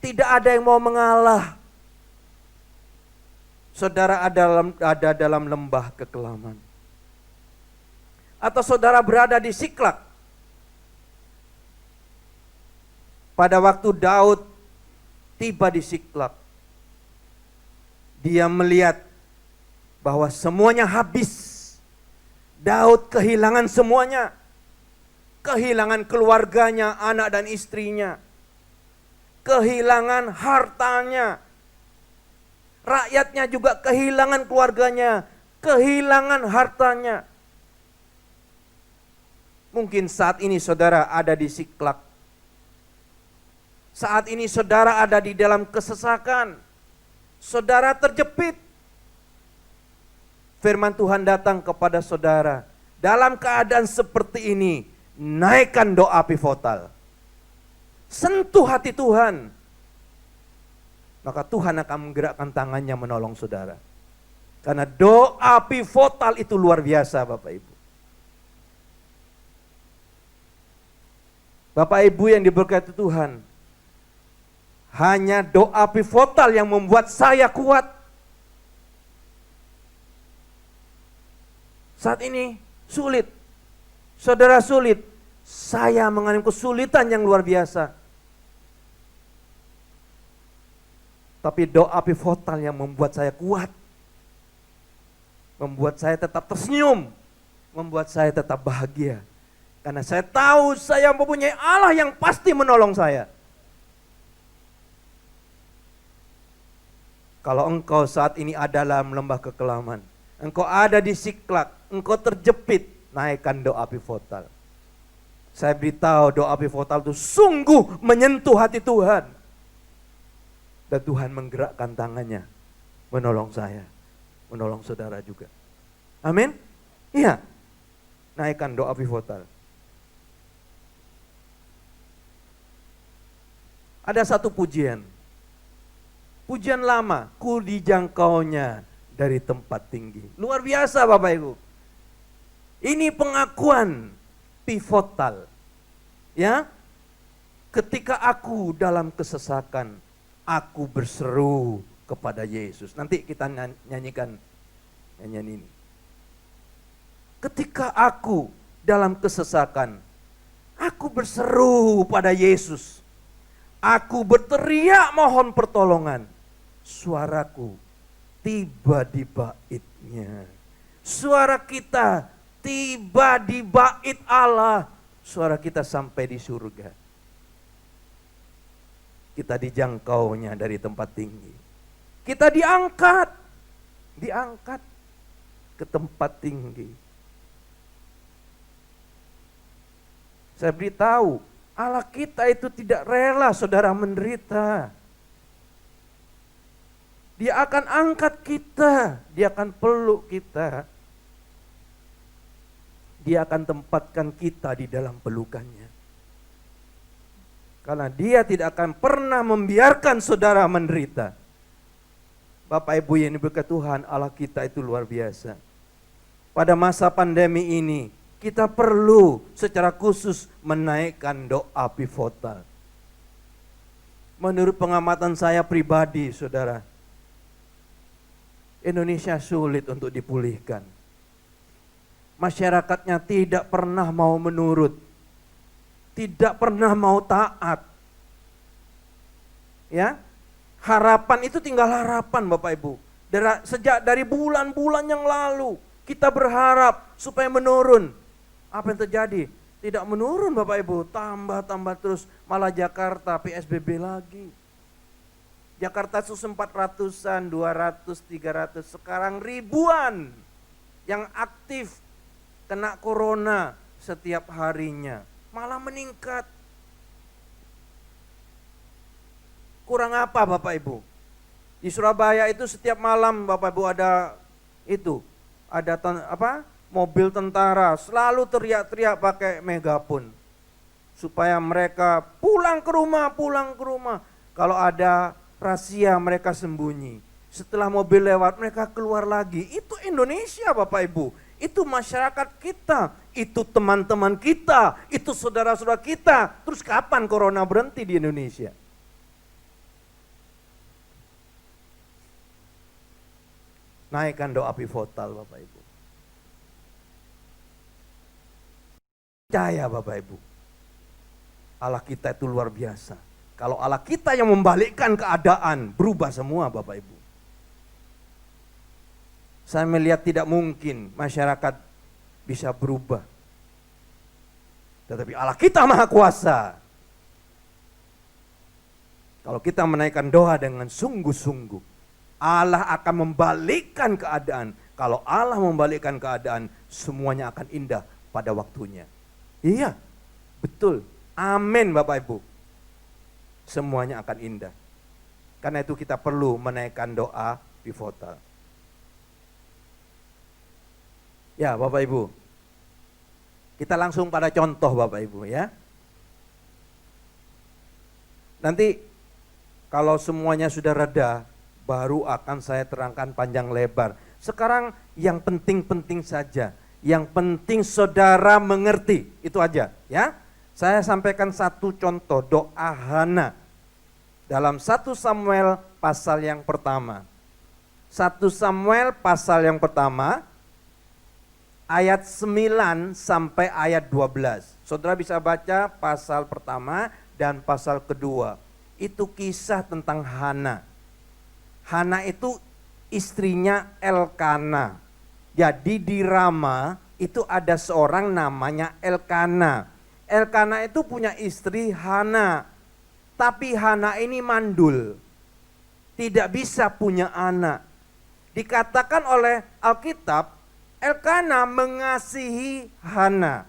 tidak ada yang mau mengalah. Saudara ada dalam lembah kekelaman. Atau saudara berada di Siklak. Pada waktu Daud tiba di Siklak, dia melihat bahwa semuanya habis. Daud kehilangan semuanya. Kehilangan keluarganya, anak dan istrinya. Kehilangan hartanya. Rakyatnya juga kehilangan keluarganya, kehilangan hartanya. Mungkin saat ini saudara ada di Siklak. Saat ini saudara ada di dalam kesesakan. Saudara terjepit. Firman Tuhan datang kepada saudara. Dalam keadaan seperti ini, naikkan doa pivotal. Sentuh hati Tuhan. Maka Tuhan akan menggerakkan tangannya menolong saudara. Karena doa pivotal itu luar biasa Bapak Ibu. Bapak Ibu yang diberkati Tuhan. Hanya doa pivotal yang membuat saya kuat. Saat ini sulit. Saudara sulit. Saya mengalami kesulitan yang luar biasa. Tapi doa pivotal yang membuat saya kuat. Membuat saya tetap tersenyum. Membuat saya tetap bahagia. Karena saya tahu saya mempunyai Allah yang pasti menolong saya. Kalau engkau saat ini ada dalam lembah kekelaman, engkau ada di Siklak, engkau terjepit, naikkan doa pivotal. Saya beritahu doa pivotal itu sungguh menyentuh hati Tuhan. Dan Tuhan menggerakkan tangannya, menolong saya, menolong saudara juga. Amin? Iya. Naikkan doa pivotal. Ada satu pujian. Pujian lama, ku dijangkaunya dari tempat tinggi. Luar biasa Bapak Ibu. Ini pengakuan pivotal. Ya. Ketika aku dalam kesesakan, aku berseru kepada Yesus. Nanti kita nyanyikan nyanyian ini. Ketika aku dalam kesesakan, aku berseru pada Yesus. Aku berteriak mohon pertolongan. Suaraku tiba di baitnya. Suara kita tiba di bait Allah. Suara kita sampai di surga. Kita dijangkaunya dari tempat tinggi. Kita diangkat ke tempat tinggi. Saya beritahu, Allah kita itu tidak rela saudara menderita. Dia akan angkat kita, dia akan peluk kita. Dia akan tempatkan kita di dalam pelukannya. Karena dia tidak akan pernah membiarkan saudara menderita. Bapak Ibu yang diberkati Tuhan, Allah kita itu luar biasa. Pada masa pandemi ini, kita perlu secara khusus menaikkan doa pivotal. Menurut pengamatan saya pribadi, saudara, Indonesia sulit untuk dipulihkan. Masyarakatnya tidak pernah mau menurut, tidak pernah mau taat. Ya, harapan itu tinggal harapan Bapak Ibu. Sejak dari bulan-bulan yang lalu kita berharap supaya menurun. Apa yang terjadi? Tidak menurun Bapak Ibu, tambah terus, malah Jakarta PSBB lagi. Jakarta itu 400-an, 200, 300, sekarang ribuan yang aktif kena corona setiap harinya. Malah meningkat. Kurang apa Bapak Ibu? Di Surabaya itu setiap malam Bapak Ibu ada mobil tentara selalu teriak-teriak pakai megafon supaya mereka pulang ke rumah. Kalau ada rahasia mereka sembunyi. Setelah mobil lewat mereka keluar lagi. Itu Indonesia Bapak Ibu. Itu masyarakat kita. Itu teman-teman kita. Itu saudara-saudara kita. Terus kapan corona berhenti di Indonesia? Naikkan doa pivotal Bapak Ibu. Percaya Bapak Ibu. Allah kita itu luar biasa. Kalau Allah kita yang membalikkan keadaan, berubah semua Bapak Ibu. Saya melihat tidak mungkin masyarakat bisa berubah. Tetapi Allah kita maha kuasa. Kalau kita menaikkan doa dengan sungguh-sungguh, Allah akan membalikkan keadaan. Kalau Allah membalikkan keadaan, semuanya akan indah pada waktunya. Iya, betul. Amin Bapak Ibu. Semuanya akan indah. Karena itu kita perlu menaikkan doa pivotal. Ya Bapak Ibu, kita langsung pada contoh Bapak Ibu ya. Nanti kalau semuanya sudah reda, baru akan saya terangkan panjang lebar. Sekarang yang penting-penting saja, yang penting saudara mengerti, itu aja ya. Saya sampaikan satu contoh doa Hana dalam 1 Samuel pasal yang pertama. 1 Samuel pasal yang pertama ayat 9 sampai ayat 12. Saudara bisa baca pasal pertama dan pasal kedua. Itu kisah tentang Hana. Hana itu istrinya Elkana. Jadi di Rama itu ada seorang namanya Elkana. Elkana itu punya istri Hana, tapi Hana ini mandul, tidak bisa punya anak. Dikatakan oleh Alkitab, Elkana mengasihi Hana,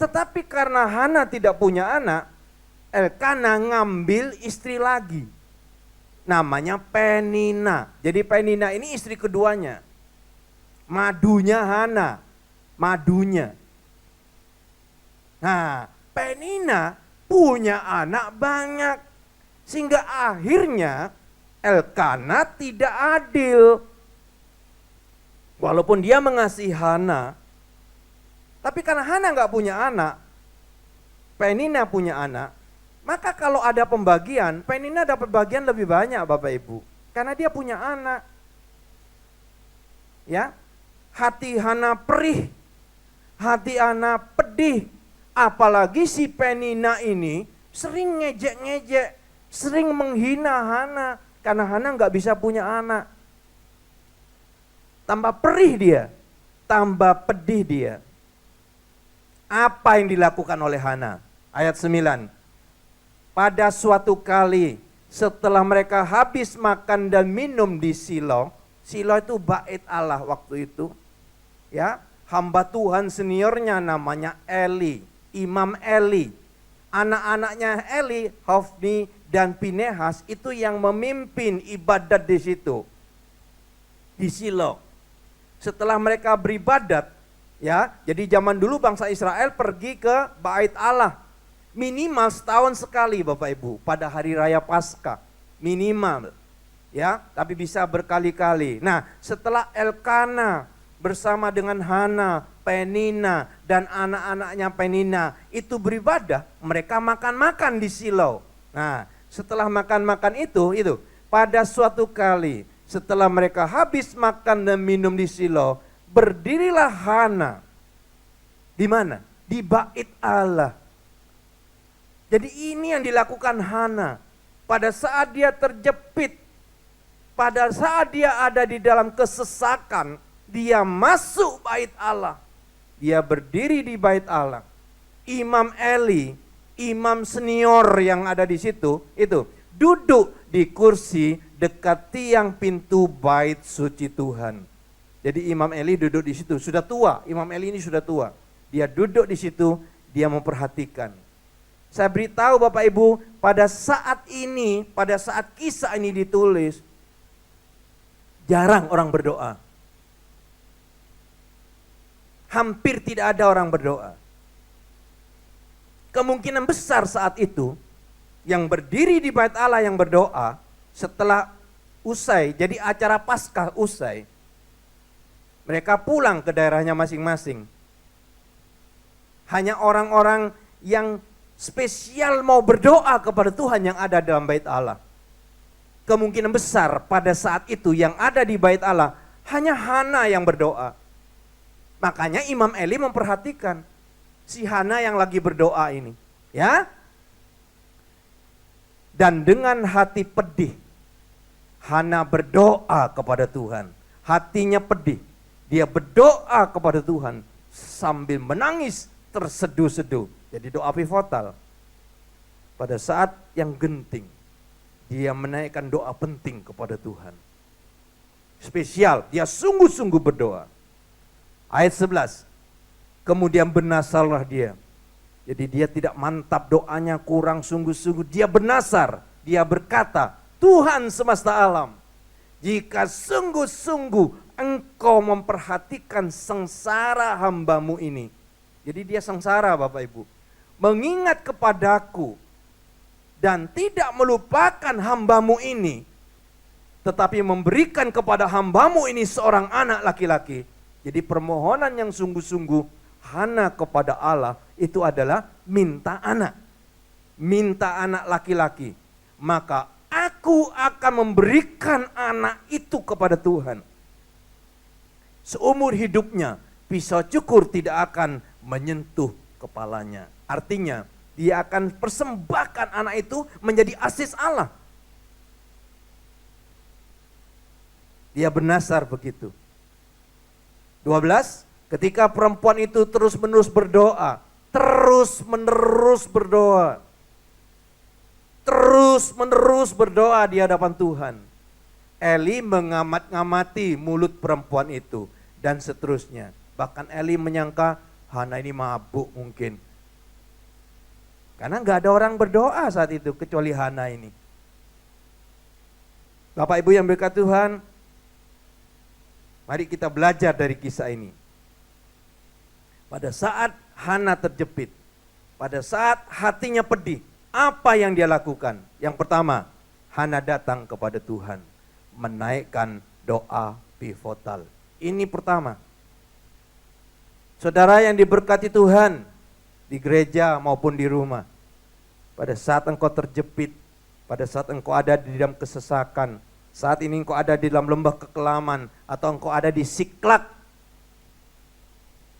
tetapi karena Hana tidak punya anak, Elkana ngambil istri lagi, namanya Penina. Jadi Penina ini istri keduanya, madunya Hana, madunya. Nah, Penina punya anak banyak, sehingga akhirnya Elkana tidak adil. Walaupun dia mengasihi Hana, tapi karena Hana nggak punya anak, Penina punya anak, maka kalau ada pembagian, Penina dapat bagian lebih banyak Bapak Ibu, karena dia punya anak. Ya, hati Hana perih, hati Hana pedih. Apalagi si Penina ini sering ngejek-ngejek, sering menghina Hana, karena Hana nggak bisa punya anak. Tambah perih dia, tambah pedih dia. Apa yang dilakukan oleh Hana? Ayat 9. Pada suatu kali setelah mereka habis makan dan minum di Silo, Silo itu bait Allah waktu itu. Ya, hamba Tuhan seniornya namanya Eli. Imam Eli, anak-anaknya Eli, Hofni dan Pinehas itu yang memimpin ibadat di situ, di Silo. Setelah mereka beribadat, ya, jadi zaman dulu bangsa Israel pergi ke bait Allah minimal setahun sekali Bapak Ibu pada hari raya Paskah minimal, ya, tapi bisa berkali-kali. Nah, setelah Elkana bersama dengan Hana, Penina dan anak-anaknya Penina itu beribadah, mereka makan-makan di Silo. Nah, setelah makan-makan itu pada suatu kali setelah mereka habis makan dan minum di Silo, berdirilah Hana. Di mana? Di bait Allah. Jadi ini yang dilakukan Hana. Pada saat dia terjepit, pada saat dia ada di dalam kesesakan, dia masuk bait Allah. Dia berdiri di bait Allah. Imam Eli, imam senior yang ada di situ, itu duduk di kursi dekat tiang pintu bait suci Tuhan. Jadi Imam Eli duduk di situ, sudah tua. Imam Eli ini sudah tua. Dia duduk di situ, dia memperhatikan. Saya beritahu Bapak Ibu, pada saat ini, pada saat kisah ini ditulis, jarang orang berdoa. Hampir tidak ada orang berdoa. Kemungkinan besar saat itu, yang berdiri di bait Allah yang berdoa, setelah usai, jadi acara Paskah usai, mereka pulang ke daerahnya masing-masing. Hanya orang-orang yang spesial mau berdoa kepada Tuhan yang ada dalam bait Allah. Kemungkinan besar pada saat itu yang ada di bait Allah hanya Hana yang berdoa. Makanya Imam Eli memperhatikan si Hana yang lagi berdoa ini, ya. Dan dengan hati pedih, Hana berdoa kepada Tuhan. Hatinya pedih, dia berdoa kepada Tuhan sambil menangis terseduh-seduh. Jadi doa pivotal. Pada saat yang genting, dia menaikkan doa penting kepada Tuhan. Spesial, dia sungguh-sungguh berdoa. Ayat 11, kemudian bernasarlah dia. Jadi dia tidak mantap doanya, kurang sungguh-sungguh. Dia bernasar, dia berkata, Tuhan semesta alam, jika sungguh-sungguh engkau memperhatikan sengsara hambamu ini. Jadi dia sengsara Bapak Ibu. Mengingat kepadaku dan tidak melupakan hambamu ini, tetapi memberikan kepada hambamu ini seorang anak laki-laki. Jadi permohonan yang sungguh-sungguh Hana kepada Allah itu adalah minta anak. Minta anak laki-laki. Maka aku akan memberikan anak itu kepada Tuhan. Seumur hidupnya pisau cukur tidak akan menyentuh kepalanya. Artinya dia akan persembahkan anak itu menjadi asis Allah. Dia bernasar begitu. 12, ketika perempuan itu terus-menerus berdoa, terus-menerus berdoa, terus-menerus berdoa di hadapan Tuhan. Eli mengamat-ngamati mulut perempuan itu dan seterusnya. Bahkan Eli menyangka Hana ini mabuk mungkin. Karena nggak ada orang berdoa saat itu kecuali Hana ini. Bapak Ibu yang berkat Tuhan, mari kita belajar dari kisah ini. Pada saat Hana terjepit, pada saat hatinya pedih, apa yang dia lakukan? Yang pertama, Hana datang kepada Tuhan, menaikkan doa pivotal. Ini pertama. Saudara yang diberkati Tuhan, di gereja maupun di rumah, pada saat engkau terjepit, pada saat engkau ada di dalam kesesakan, saat ini engkau ada di dalam lembah kekelaman, atau engkau ada di Siklak,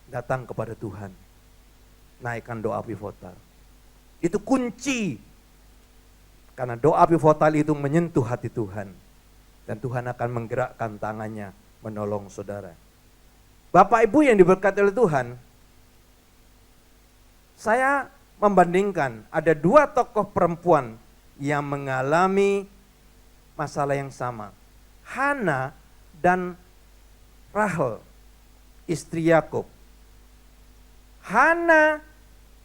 datang kepada Tuhan, naikkan doa pivotal. Itu kunci, karena doa pivotal itu menyentuh hati Tuhan, dan Tuhan akan menggerakkan tangannya menolong saudara. Bapak Ibu yang diberkati oleh Tuhan, saya membandingkan ada dua tokoh perempuan yang mengalami masalah yang sama. Hana dan Rahel, istri Yakub. Hana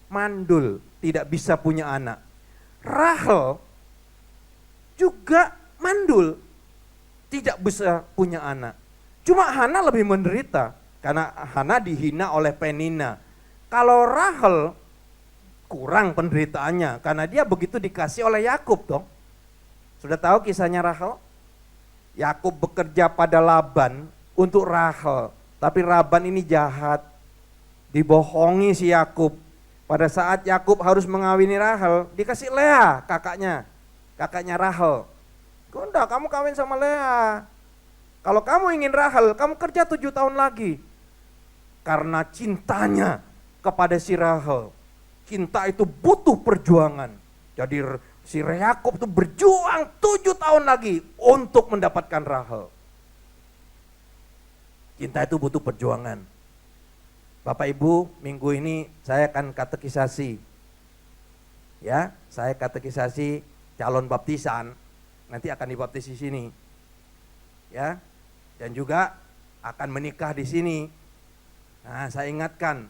mandul, tidak bisa punya anak. Rahel juga mandul, tidak bisa punya anak. Cuma Hana lebih menderita karena Hana dihina oleh Penina. Kalau Rahel kurang penderitaannya karena dia begitu dikasih oleh Yakub dong. Sudah tahu kisahnya Rahel? Yakub bekerja pada Laban untuk Rahel, tapi Laban ini jahat. Dibohongi si Yakub. Pada saat Yakub harus mengawini Rahel, dikasih Lea, kakaknya Rahel. Gunda, kamu kawin sama Lea. Kalau kamu ingin Rahel, kamu kerja 7 tahun lagi. Karena cintanya kepada si Rahel. Cinta itu butuh perjuangan. Jadi si Yakub itu berjuang 7 tahun lagi untuk mendapatkan Rahel. Cinta itu butuh perjuangan. Bapak Ibu, minggu ini saya akan katekisasi. Ya, saya katekisasi calon baptisan. Nanti akan dibaptis di sini. Ya. Dan juga akan menikah di sini. Nah, saya ingatkan,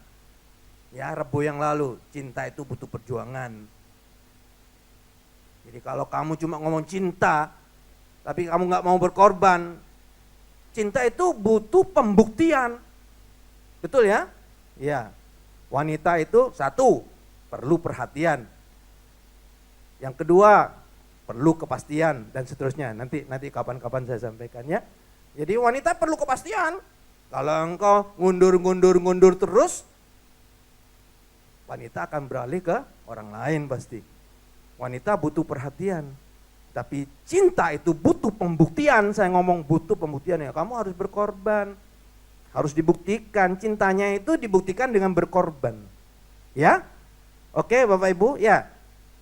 ya Rebu yang lalu, cinta itu butuh perjuangan. Jadi kalau kamu cuma ngomong cinta, tapi kamu nggak mau berkorban, cinta itu butuh pembuktian. Betul ya? Ya. Wanita itu satu, perlu perhatian. Yang kedua, perlu kepastian dan seterusnya. Nanti kapan-kapan saya sampaikan ya. Jadi wanita perlu kepastian. Kalau engkau ngundur terus, wanita akan beralih ke orang lain pasti. Wanita butuh perhatian. Tapi cinta itu butuh pembuktian. Saya ngomong butuh pembuktian ya. Kamu harus berkorban. Harus dibuktikan. Cintanya itu dibuktikan dengan berkorban. Ya? Oke Bapak Ibu? Ya.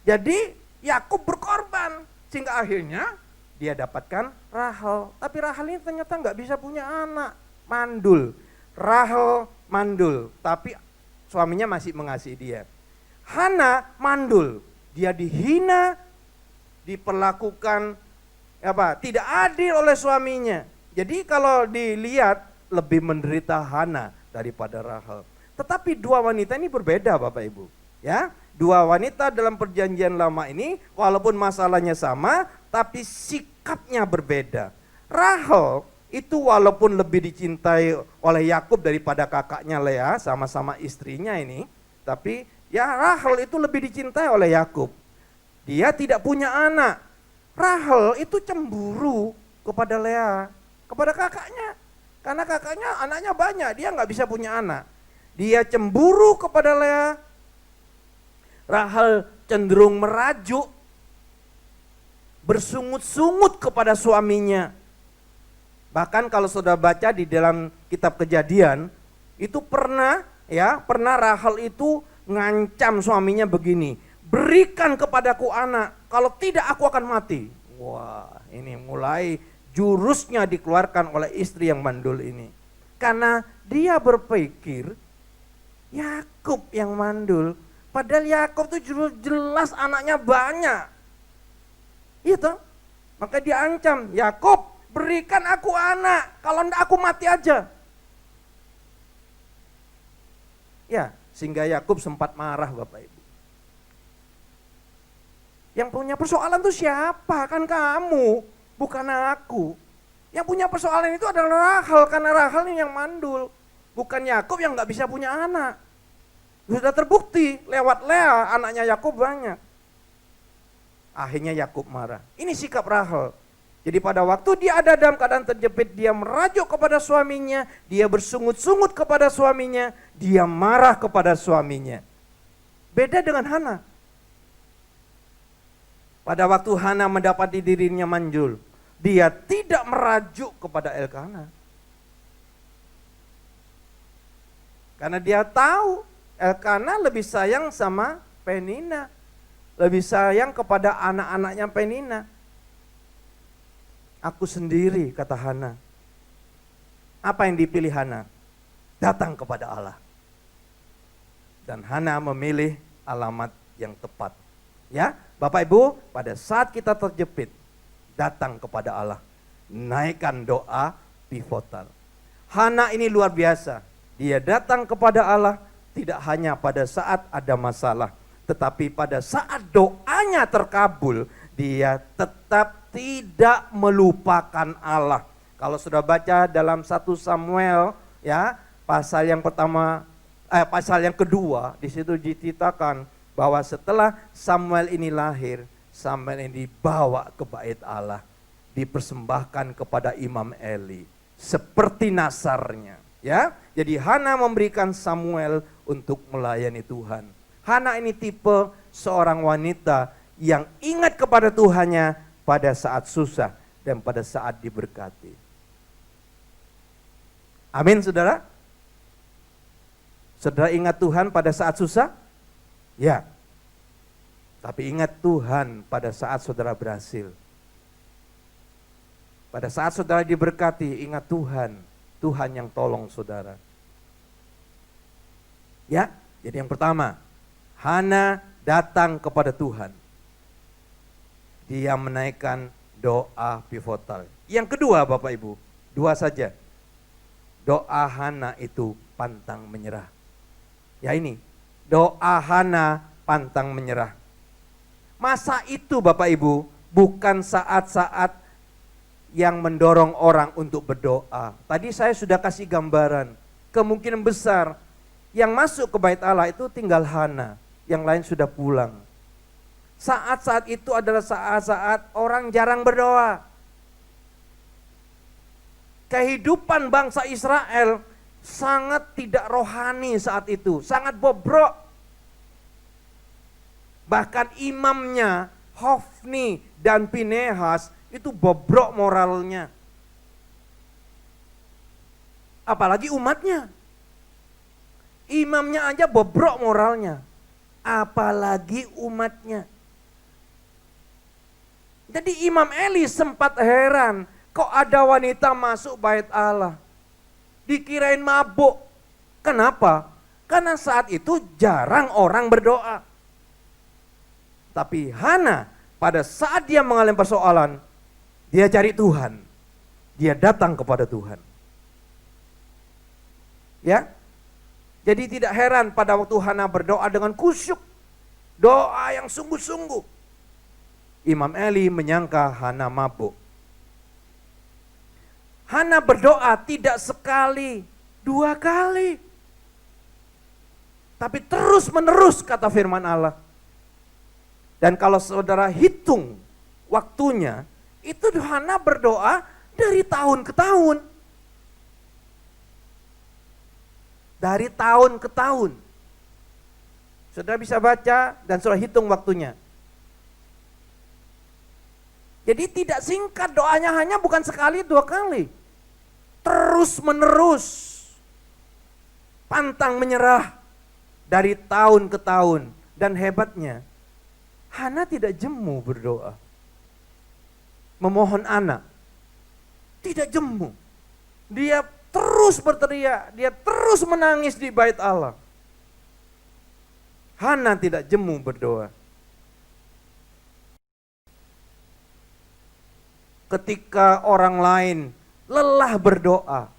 Jadi Yakub berkorban. Sehingga akhirnya dia dapatkan Rahel. Tapi Rahel ini ternyata nggak bisa punya anak. Mandul. Rahel mandul. Tapi suaminya masih mengasihi dia. Hana mandul. Dia dihina, diperlakukan tidak adil oleh suaminya. Jadi kalau dilihat lebih menderita Hana daripada Rahel. Tetapi dua wanita ini berbeda Bapak Ibu. Ya, dua wanita dalam perjanjian lama ini walaupun masalahnya sama, tapi sikapnya berbeda. Rahel itu walaupun lebih dicintai oleh Yakub daripada kakaknya Lea, sama-sama istrinya ini, tapi ya Rahel itu lebih dicintai oleh Yakub. Dia tidak punya anak. Rahel itu cemburu kepada Lea, kepada kakaknya. Karena kakaknya anaknya banyak, dia nggak bisa punya anak. Dia cemburu kepada Lea. Rahel cenderung merajuk, bersungut-sungut kepada suaminya. Bahkan kalau sudah baca di dalam kitab Kejadian, itu pernah Rahel itu ngancam suaminya begini, berikan kepadaku anak, kalau tidak aku akan mati. Wah, ini mulai jurusnya dikeluarkan oleh istri yang mandul ini. Karena dia berpikir Yakub yang mandul, padahal Yakub tuh jelas anaknya banyak. Itu, maka dia ancam, Yakub berikan aku anak, kalau enggak aku mati aja. Ya, sehingga Yakub sempat marah Bapak Ibu. Yang punya persoalan itu siapa? Kan kamu, bukan aku. Yang punya persoalan itu adalah Rahel, karena Rahel ini yang mandul. Bukan Yakub yang nggak bisa punya anak. Sudah terbukti lewat Lea, anaknya Yakub banyak. Akhirnya Yakub marah. Ini sikap Rahel. Jadi pada waktu dia ada dalam keadaan terjepit, dia merajuk kepada suaminya, dia bersungut-sungut kepada suaminya, dia marah kepada suaminya. Beda dengan Hana. Pada waktu Hana mendapati dirinya manjul, dia tidak merajuk kepada Elkana. Karena dia tahu Elkana lebih sayang sama Penina. Lebih sayang kepada anak-anaknya Penina. Aku sendiri, kata Hana. Apa yang dipilih Hana? Datang kepada Allah. Dan Hana memilih alamat yang tepat. Ya, Bapak Ibu, pada saat kita terjepit, datang kepada Allah. Naikkan doa pivotal. Hana ini luar biasa. Dia datang kepada Allah tidak hanya pada saat ada masalah, tetapi pada saat doanya terkabul, dia tetap tidak melupakan Allah. Kalau sudah baca dalam 1 Samuel ya, pasal yang kedua, di situ diceritakan bahwa setelah Samuel ini lahir, Samuel ini dibawa ke bait Allah, dipersembahkan kepada Imam Eli seperti nasarnya, ya. Jadi Hana memberikan Samuel untuk melayani Tuhan. Hana ini tipe seorang wanita yang ingat kepada Tuhannya pada saat susah dan pada saat diberkati. Amin, saudara? Saudara ingat Tuhan pada saat susah? Ya. Tapi ingat Tuhan pada saat saudara berhasil. Pada saat saudara diberkati, ingat Tuhan. Tuhan yang tolong saudara. Ya, jadi yang pertama, Hana datang kepada Tuhan. Dia menaikkan doa pivotal. Yang kedua Bapak Ibu, dua saja. Doa Hana itu pantang menyerah. Ya ini, doa Hana pantang menyerah. Masa itu Bapak Ibu bukan saat-saat yang mendorong orang untuk berdoa. Tadi saya sudah kasih gambaran, kemungkinan besar yang masuk ke bait Allah itu tinggal Hana, yang lain sudah pulang. Saat-saat itu adalah saat-saat orang jarang berdoa. Kehidupan bangsa Israel sangat tidak rohani saat itu, sangat bobrok. Bahkan imamnya Hofni dan Pinehas itu bobrok moralnya. Apalagi umatnya. Imamnya aja bobrok moralnya. Apalagi umatnya. Jadi Imam Eli sempat heran, kok ada wanita masuk bait Allah. Dikirain mabuk. Kenapa? Karena saat itu jarang orang berdoa. Tapi Hana pada saat dia mengalami persoalan, dia cari Tuhan. Dia datang kepada Tuhan. Ya. Jadi tidak heran pada waktu Hana berdoa dengan kusyuk. Doa yang sungguh-sungguh. Imam Eli menyangka Hana mabuk. Hana berdoa tidak sekali, 2 kali. Tapi terus menerus kata firman Allah. Dan kalau saudara hitung waktunya, itu Hana berdoa dari tahun ke tahun. Dari tahun ke tahun. Saudara bisa baca dan saudara hitung waktunya. Jadi tidak singkat doanya, hanya bukan sekali 2 kali. Terus menerus. Pantang menyerah dari tahun ke tahun. Dan hebatnya, Hana tidak jemu berdoa. Memohon anak. Tidak jemu. Dia terus berteriak, dia terus menangis di bait Allah. Hana tidak jemu berdoa. Ketika orang lain lelah berdoa,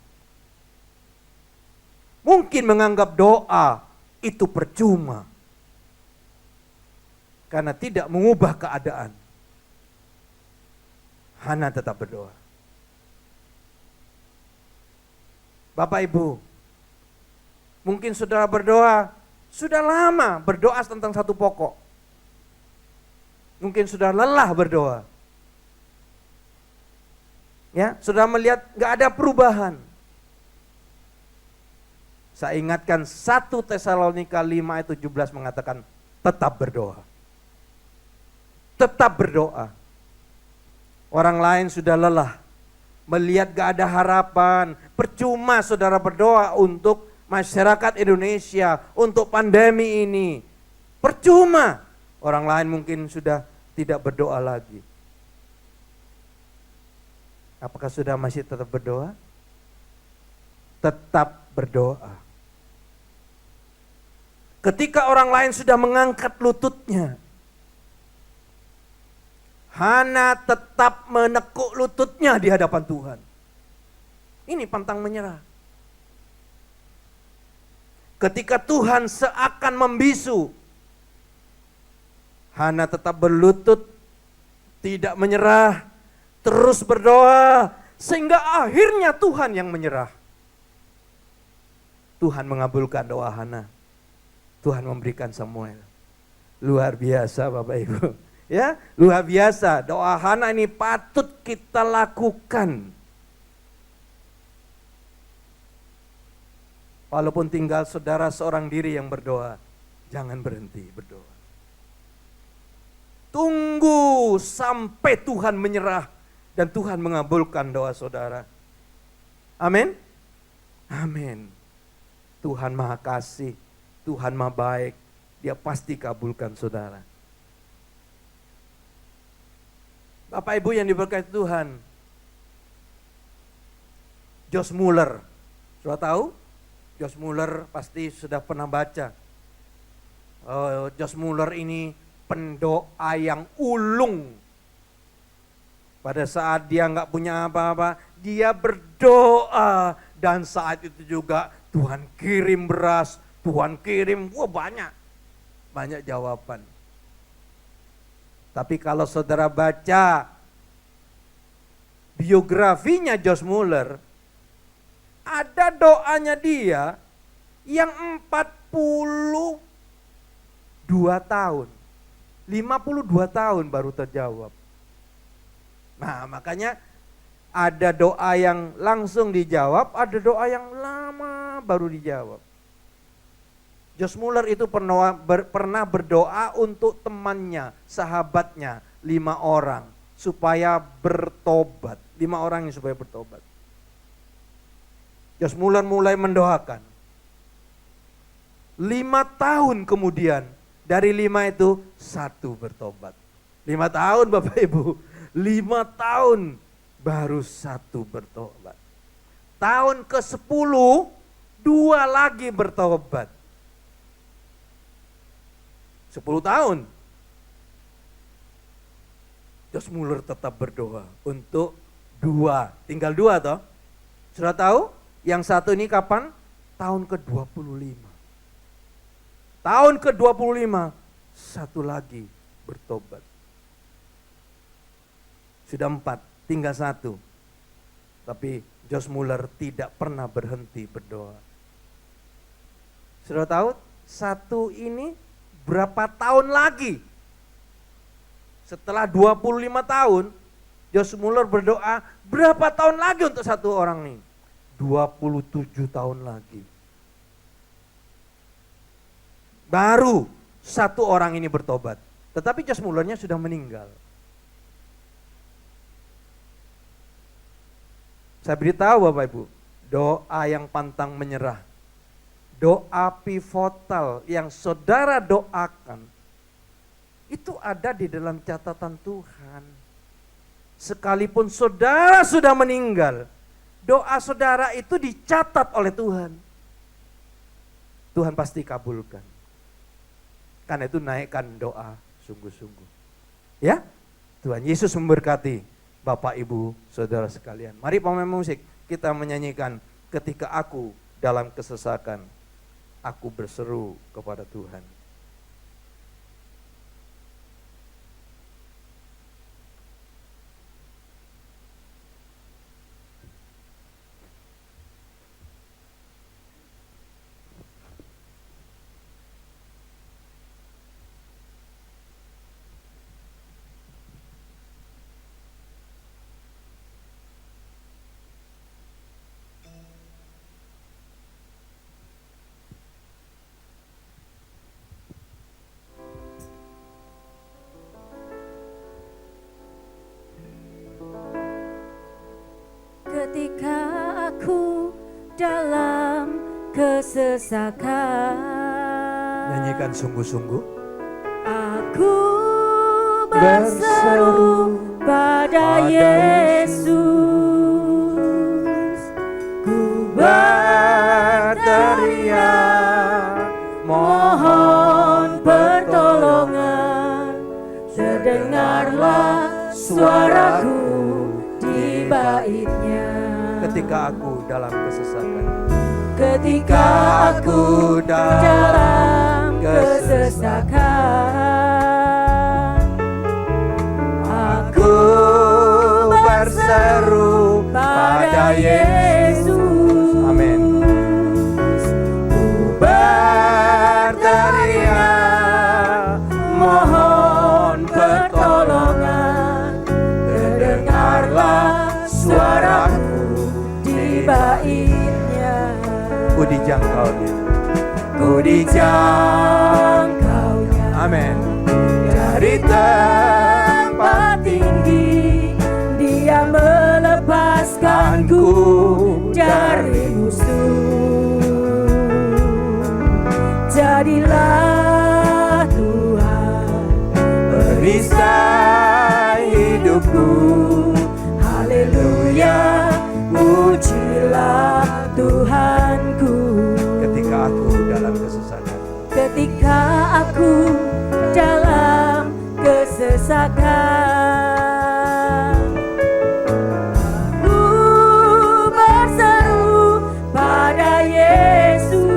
mungkin menganggap doa itu percuma karena tidak mengubah keadaan. Hana tetap berdoa. Bapak Ibu, mungkin saudara berdoa, sudah lama berdoa tentang satu pokok. Mungkin sudah lelah berdoa. Ya, saudara melihat gak ada perubahan. Saya ingatkan 1 Tesalonika 5 ayat 17 mengatakan tetap berdoa. Tetap berdoa. Orang lain sudah lelah. Melihat gak ada harapan. Percuma saudara berdoa untuk masyarakat Indonesia. Untuk pandemi ini. Percuma. Orang lain mungkin sudah tidak berdoa lagi. Apakah sudah masih tetap berdoa? Tetap berdoa. Ketika orang lain sudah mengangkat lututnya, Hana tetap menekuk lututnya di hadapan Tuhan. Ini pantang menyerah. Ketika Tuhan seakan membisu, Hana tetap berlutut, tidak menyerah, terus berdoa, sehingga akhirnya Tuhan yang menyerah. Tuhan mengabulkan doa Hana. Tuhan memberikan Samuel. Luar biasa Bapak Ibu. Ya, luar biasa. Doa Hana ini patut kita lakukan. Walaupun tinggal saudara seorang diri yang berdoa, jangan berhenti berdoa. Tunggu sampai Tuhan menyerah dan Tuhan mengabulkan doa saudara. Amin. Amin. Tuhan Maha Kasih, Tuhan Maha Baik, Dia pasti kabulkan saudara. Bapak Ibu yang diberkati Tuhan, Josh Muller, sudah tahu? Josh Muller pasti sudah pernah baca. Josh Muller ini pendoa yang ulung. Pada saat dia nggak punya apa-apa, dia berdoa. Dan saat itu juga Tuhan kirim beras, Tuhan kirim, banyak jawaban. Tapi kalau saudara baca biografinya Josh Muller, ada doanya dia yang 42 tahun. 52 tahun baru terjawab. Nah, makanya ada doa yang langsung dijawab, ada doa yang lama baru dijawab. Josh Muller itu pernah berdoa untuk temannya, sahabatnya, 5 orang supaya bertobat. 5 orang yang supaya bertobat. Josh Muller mulai mendoakan. 5 tahun kemudian, dari 5 itu 1 bertobat. 5 tahun Bapak Ibu, 5 tahun baru 1 bertobat. Tahun ke-10, 2 lagi bertobat. 10 tahun. Josh Muller tetap berdoa untuk 2, tinggal 2 toh. Sudah tahu? Yang 1 ini kapan? Tahun ke-25. Tahun ke-25, 1 lagi bertobat. Sudah 4, tinggal 1. Tapi Josh Muller tidak pernah berhenti berdoa. Sudah tahu? 1 ini berapa tahun lagi? Setelah 25 tahun, Josh Muller berdoa, berapa tahun lagi untuk 1 orang ini? 27 tahun lagi. Baru 1 orang ini bertobat. Tetapi Josh Mullernya sudah meninggal. Saya beritahu Bapak Ibu, doa yang pantang menyerah, doa pivotal yang saudara doakan, itu ada di dalam catatan Tuhan. Sekalipun saudara sudah meninggal, doa saudara itu dicatat oleh Tuhan. Tuhan pasti kabulkan. Karena itu naikkan doa sungguh-sungguh. Ya, Tuhan Yesus memberkati Bapak Ibu Saudara sekalian. Mari pemain musik kita menyanyikan ketika aku dalam kesesakan, aku berseru kepada Tuhan. Ketika aku dalam kesesakan, Nyanyikan sungguh-sungguh. aku berseru pada Yesus, ku berteriak mohon pertolongan, terdengarlah suaraku di baitnya. Ketika aku dalam kesesakan, Ketika aku dalam kesesakan, aku berseru pada Yesus. amin. Ku berteriak mohon pertolongan, terdengarlah suaraku di baitnya. Ku dijangkaunya. Ku dijangkaunya. Amin. Dari tempat tinggi Dia melepaskanku dari musuh. Jadilah Tuhan perisai hidupku. Haleluya, pujilah Tuhanku. Ketika aku dalam kesesakan, Ketika aku dalam kesesakan, aku berseru pada Yesus,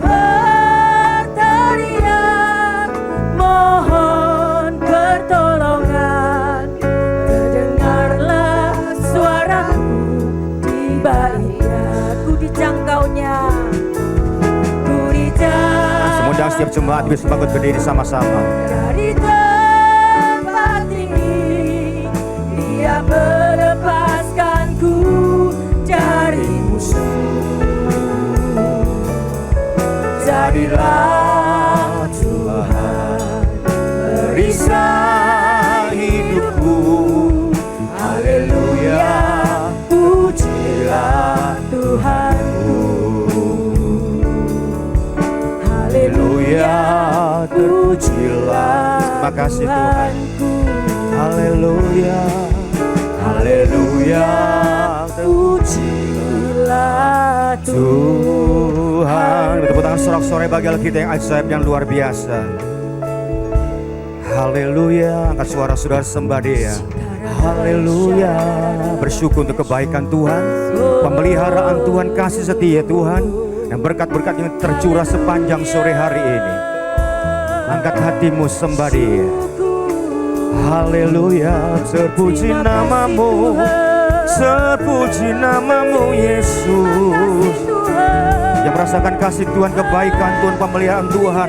berteriak mohon pertolongan. Terdengarlah suaraku di baitnya, ku dijangkaunya. Mengundang setiap jemaat bisa bangun berdiri sama-sama. Dari tempat tinggi Dia melepaskanku dari musuh. Jadilah Tuhan perisai hidupku. Haleluya, pujilah Tuhanku. Haleluya, pujilah. Terima kasih Tuhan. Haleluya, haleluya, pujilah Tuhan. Tepuk tangan sorak-sorai bagi Allah kita yang ajaib dan luar biasa. Haleluya, angkat suara saudara sembah Dia. Haleluya, bersyukur untuk kebaikan Tuhan, pemeliharaan Tuhan, kasih setia Tuhan, dan berkat-berkat yang tercurah sepanjang sore hari ini. Angkat hatimu sembah Dia. Haleluya, terpuji namamu, terpuji namamu Yesus. Yang merasakan kasih Tuhan, kebaikan Tuhan, pemeliharaan Tuhan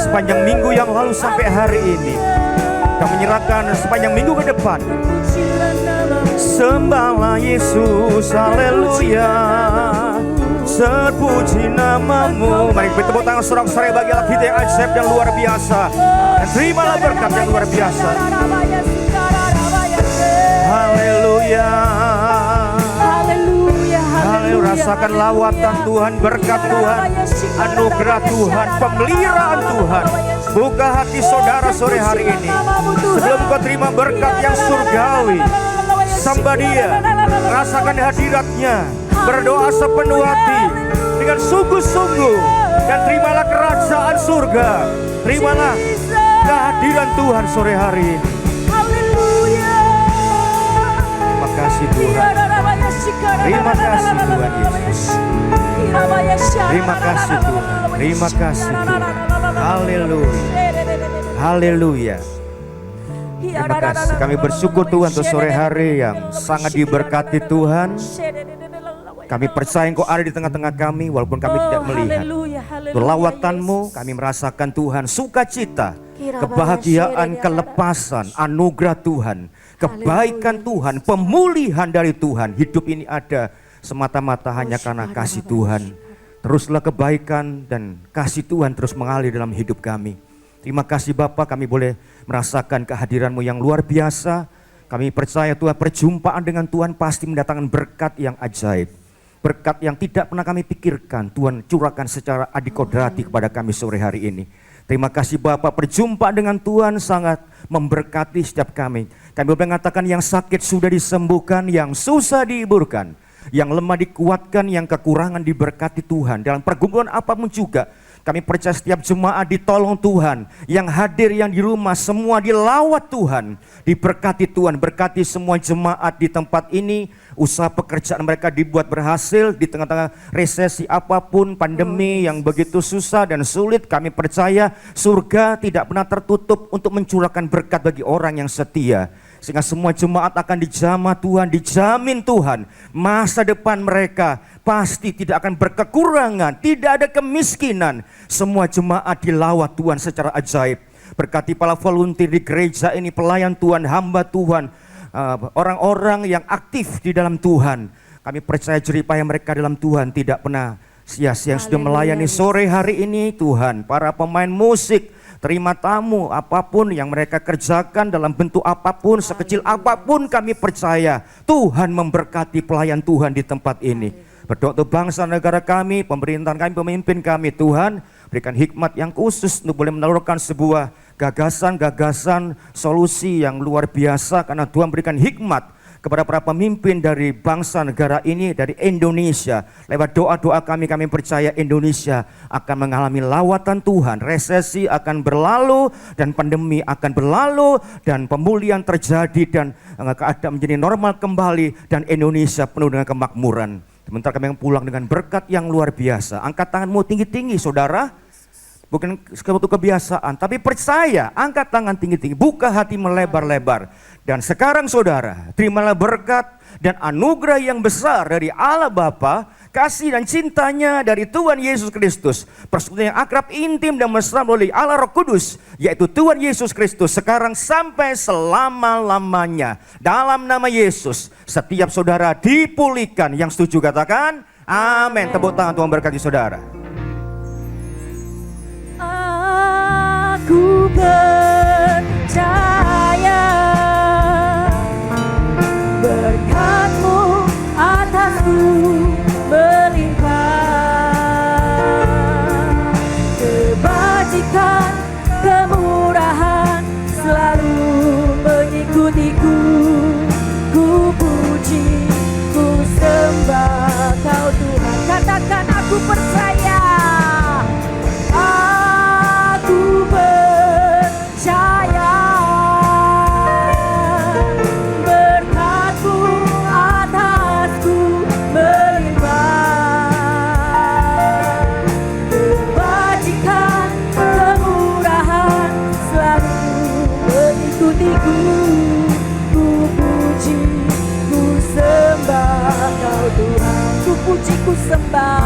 sepanjang minggu yang lalu sampai hari ini, kami menyerahkan sepanjang minggu ke depan. Sembahlah Yesus, haleluya, terpuji namamu. Mari kita tepuk tangan sorak-sorai bagi Allah kita yang ajaib dan luar biasa. Dan terimalah berkat yang luar biasa. Haleluya, haleluya, rasakan lawatan Tuhan, berkat Tuhan, anugerah Tuhan, pemeliharaan Tuhan. Buka hati saudara sore hari ini. Sebelum kau terima berkat yang surgawi, sembah Dia, rasakan hadiratnya, berdoa sepenuh hati dengan sungguh-sungguh, dan terimalah kerajaan surga. Terimalah kehadiran Tuhan sore hari ini. Terima kasih Tuhan. Terima kasih Tuhan Yesus. Terima kasih Tuhan. Terima kasih Tuhan. Haleluya. Haleluya. Terima kasih. Kami bersyukur Tuhan untuk sore hari yang sangat diberkati Tuhan. Kami percaya Engkau ada di tengah-tengah kami walaupun kami tidak melihat. Lawatanmu kami merasakan Tuhan, sukacita, kebahagiaan, kelepasan, anugerah Tuhan, kebaikan Tuhan, pemulihan dari Tuhan. Hidup ini ada semata-mata hanya karena kasih Tuhan. Teruslah kebaikan dan kasih Tuhan terus mengalir dalam hidup kami. Terima kasih Bapa, kami boleh merasakan kehadiran-Mu yang luar biasa. Kami percaya Tuhan, perjumpaan dengan Tuhan pasti mendatangkan berkat yang ajaib. Berkat yang tidak pernah kami pikirkan, Tuhan curahkan secara adikodrati kepada kami sore hari ini. Terima kasih Bapak, perjumpaan dengan Tuhan sangat memberkati setiap kami. Kami boleh mengatakan yang sakit sudah disembuhkan, yang susah dihiburkan, yang lemah dikuatkan, yang kekurangan diberkati Tuhan. Dalam pergumulan apapun juga, kami percaya setiap jemaat ditolong Tuhan. Yang hadir, yang di rumah, semua dilawat Tuhan. Diberkati Tuhan, berkati semua jemaat di tempat ini. Usaha pekerjaan mereka dibuat berhasil di tengah-tengah resesi apapun, pandemi yang begitu susah dan sulit. Kami percaya surga tidak pernah tertutup untuk mencurahkan berkat bagi orang yang setia. Sehingga semua jemaat akan dijamah Tuhan, dijamin Tuhan. Masa depan mereka pasti tidak akan berkekurangan, tidak ada kemiskinan. Semua jemaat dilawat Tuhan secara ajaib. Berkati para volunteer di gereja ini, pelayan Tuhan, hamba Tuhan, orang-orang yang aktif di dalam Tuhan. Kami percaya jeripaya mereka dalam Tuhan tidak pernah sia-sia. Yang sudah melayani sore hari ini Tuhan, para pemain musik, terima tamu, apapun yang mereka kerjakan dalam bentuk apapun, sekecil apapun, kami percaya Tuhan memberkati pelayan Tuhan di tempat ini. Berdoa untuk bangsa negara kami, pemerintahan kami, pemimpin kami. Tuhan, berikan hikmat yang khusus untuk boleh menelurkan sebuah gagasan-gagasan solusi yang luar biasa, karena Tuhan berikan hikmat kepada para pemimpin dari bangsa negara ini, dari Indonesia. Lewat doa-doa kami percaya Indonesia akan mengalami lawatan Tuhan. Resesi akan berlalu dan pandemi akan berlalu dan pemulihan terjadi dan keadaan menjadi normal kembali dan Indonesia penuh dengan kemakmuran. Sementara kami pulang dengan berkat yang luar biasa. Angkat tanganmu tinggi-tinggi, saudara. Bukan suatu kebiasaan, tapi percaya, angkat tangan tinggi-tinggi, buka hati melebar-lebar. Dan sekarang saudara, terimalah berkat dan anugerah yang besar dari Allah Bapa, kasih dan cintanya dari Tuhan Yesus Kristus, persekutuan yang akrab, intim dan mesra melalui Allah Roh Kudus, yaitu Tuhan Yesus Kristus, sekarang sampai selama-lamanya. Dalam nama Yesus, setiap saudara dipulihkan. Yang setuju katakan, amin. Tepuk tangan, Tuhan berkati saudara. Aku percaya berkat-Mu atasku melimpah, kebajikan, kemurahan selalu mengikutiku. Ku puji, ku sembah Kau Tuhan. Katakan, aku percaya. Aku percaya berkat-Mu atasku melimpah, kebajikan, kemurahan selalu mengikutiku. Ku puji, ku sembah Kau Tuhan. Ku puji, ku sembah.